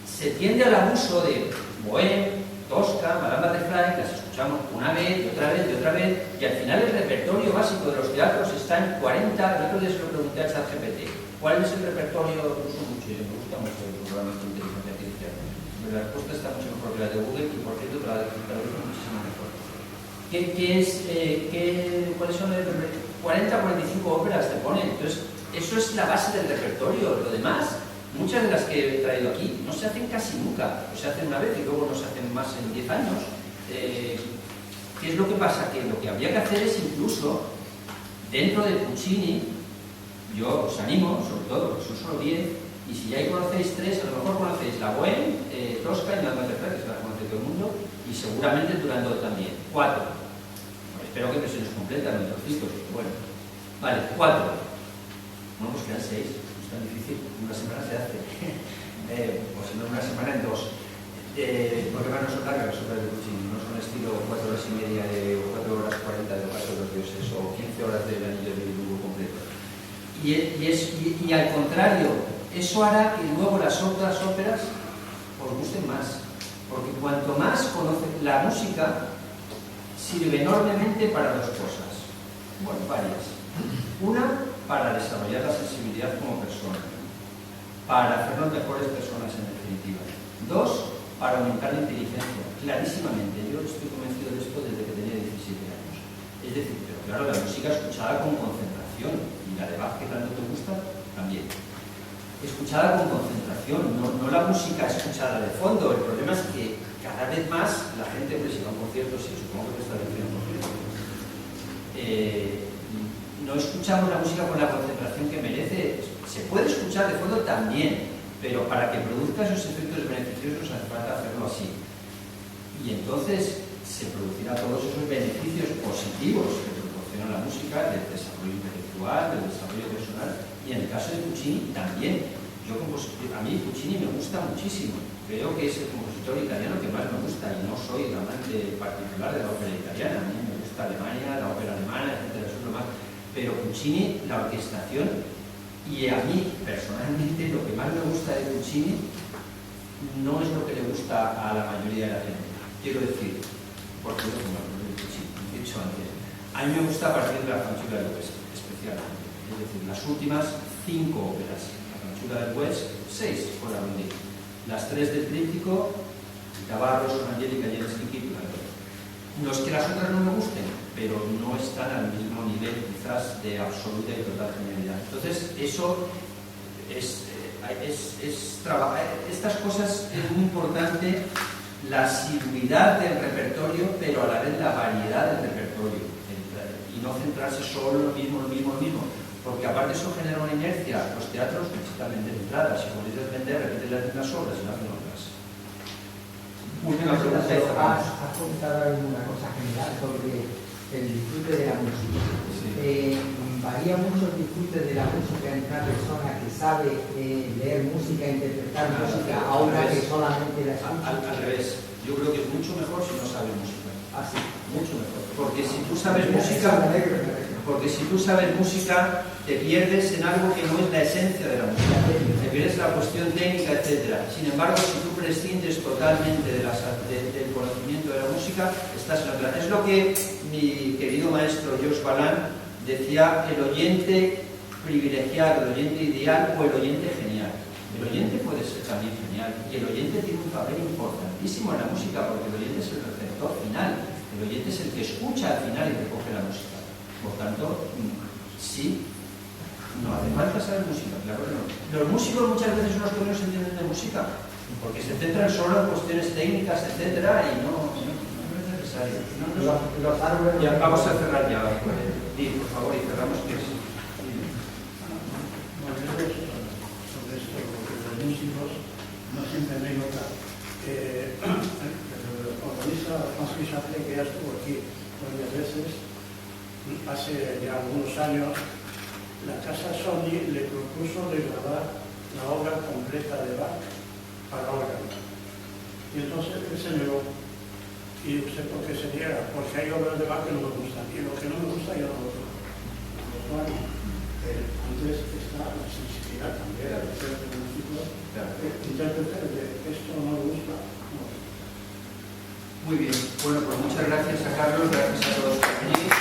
se tiende al abuso de Bohème, Tosca, Madame Butterfly, que las escuchamos una vez y otra vez y otra vez, y al final el repertorio básico de los teatros está en 40, el otro día se lo pregunté al ChatGPT, ¿cuál es el repertorio? Lo uso mucho, me gusta mucho el programa de inteligencia artificial. Pero la respuesta está mucho mejor que la de Google y por cierto te la es muchísimo mejor. ¿Cuáles son 40 o 45 óperas te ponen? Entonces, eso es la base del repertorio. Lo demás, muchas de las que he traído aquí, no se hacen casi nunca. O se hacen una vez y luego no se hacen más en 10 años. ¿Qué es lo que pasa? Que lo que habría que hacer es incluso, dentro de Puccini, yo os animo, sobre todo, porque son solo 10, y si ya conocéis 3, a lo mejor conocéis la Bohème, Tosca y Madame Butterfly, que se la conoce todo el mundo, y seguramente Turandot también. 4. Espero que versiones completas, no trocitos, bueno. Vale, 4. Bueno, pues quedan 6. No es tan difícil. Una semana se hace. O si no, una semana en 2. Porque van a son largas las obras de Puccini. No son estilo 4 horas y media o 4 horas 40 de Paso de los Dioses o 15 horas del Anillo de Lugo completo. Y al contrario, eso hará que luego las otras óperas os gusten más. Porque cuanto más conocen la música, sirve enormemente para dos cosas. Bueno, varias. Una, para desarrollar la sensibilidad como persona. Para hacernos mejores personas en definitiva. Dos, para aumentar la inteligencia. Clarísimamente. Yo estoy convencido de esto desde que tenía 17 años. Es decir, pero claro, la música escuchada con concentración. Y la de Bach, que tanto te gusta, también. Escuchada con concentración, no la música escuchada de fondo. El problema es que cada vez más la gente, pues si va a un concierto, sí, supongo que está diciendo un concierto, no escuchamos la música con la concentración que merece. Se puede escuchar de fondo también, pero para que produzca esos efectos beneficiosos hace falta hacerlo así. Y entonces se producirá todos esos beneficios positivos que proporciona la música, del desarrollo intelectual, del desarrollo personal, y en el caso de Puccini también. A mí Puccini me gusta muchísimo. Creo que es el compositor italiano que más me gusta y no soy el amante particular de la ópera italiana. A mí me gusta Alemania, la ópera alemana, etcétera, eso es lo más. Pero Puccini, la orquestación, y a mí personalmente lo que más me gusta de Puccini no es lo que le gusta a la mayoría de la gente. Quiero decir, porque de Puccini, he dicho antes, a mí me gusta a partir de la Fanciulla del West, especialmente. Es decir, las últimas 5 óperas. Del West, 6 por abrir. Las 3 del Tríptico, Cabarro, Son Angélica y el Esquinquito. No es que las otras no me gusten, pero no están al mismo nivel quizás de absoluta y total genialidad. Entonces, eso es trabajar. Estas cosas es muy importante, la asiduidad del repertorio, pero a la vez la variedad del repertorio. Y no centrarse solo en lo mismo. Porque aparte eso genera una inercia. Los teatros necesitan vender entradas. Si podéis vender, repiten las mismas obras y no hacen otras. Última pregunta. Has contado alguna cosa general sobre el disfrute de la música. Sí. Varía mucho el disfrute de la música en una persona que sabe leer música, interpretar música, a una que solamente la escucha. Al revés. Yo creo que es mucho mejor si no sabes música. Así. Mucho mejor. Porque si tú sabes música... te pierdes en algo que no es la esencia de la música, te pierdes la cuestión técnica, etc. Sin embargo, si tú prescindes totalmente del conocimiento de la música, estás en otra. Es lo que mi querido maestro Georges Balin decía: el oyente privilegiado, el oyente ideal o el oyente genial. El oyente puede ser también genial, y el oyente tiene un papel importantísimo en la música, porque el oyente es el receptor final, el oyente es el que escucha al final y recoge la música. Por tanto, sí, No hace falta saber música, claro que no. Los músicos muchas veces son los que no se entienden de música, porque se centran solo en cuestiones técnicas, etcétera, y no es necesario. Los árboles... Ya, vamos a cerrar ya. Di, por favor, y cerramos que es. Bueno, yo sobre esto, porque los músicos no siempre me nota. El organista Francis Chaplin, que ya estuvo aquí varias veces, hace ya algunos años, la casa Sony le propuso de grabar la obra completa de Bach para órgano. Y entonces él se negó. Y usted por qué se niega, porque hay obras de Bach que no me gustan, y lo que no me gusta yo no lo toco. Entonces está la sensibilidad también de ser músico, interpretar de esto no me gusta. No. Muy bien, bueno, pues muchas gracias a Carlos, gracias a todos por venir.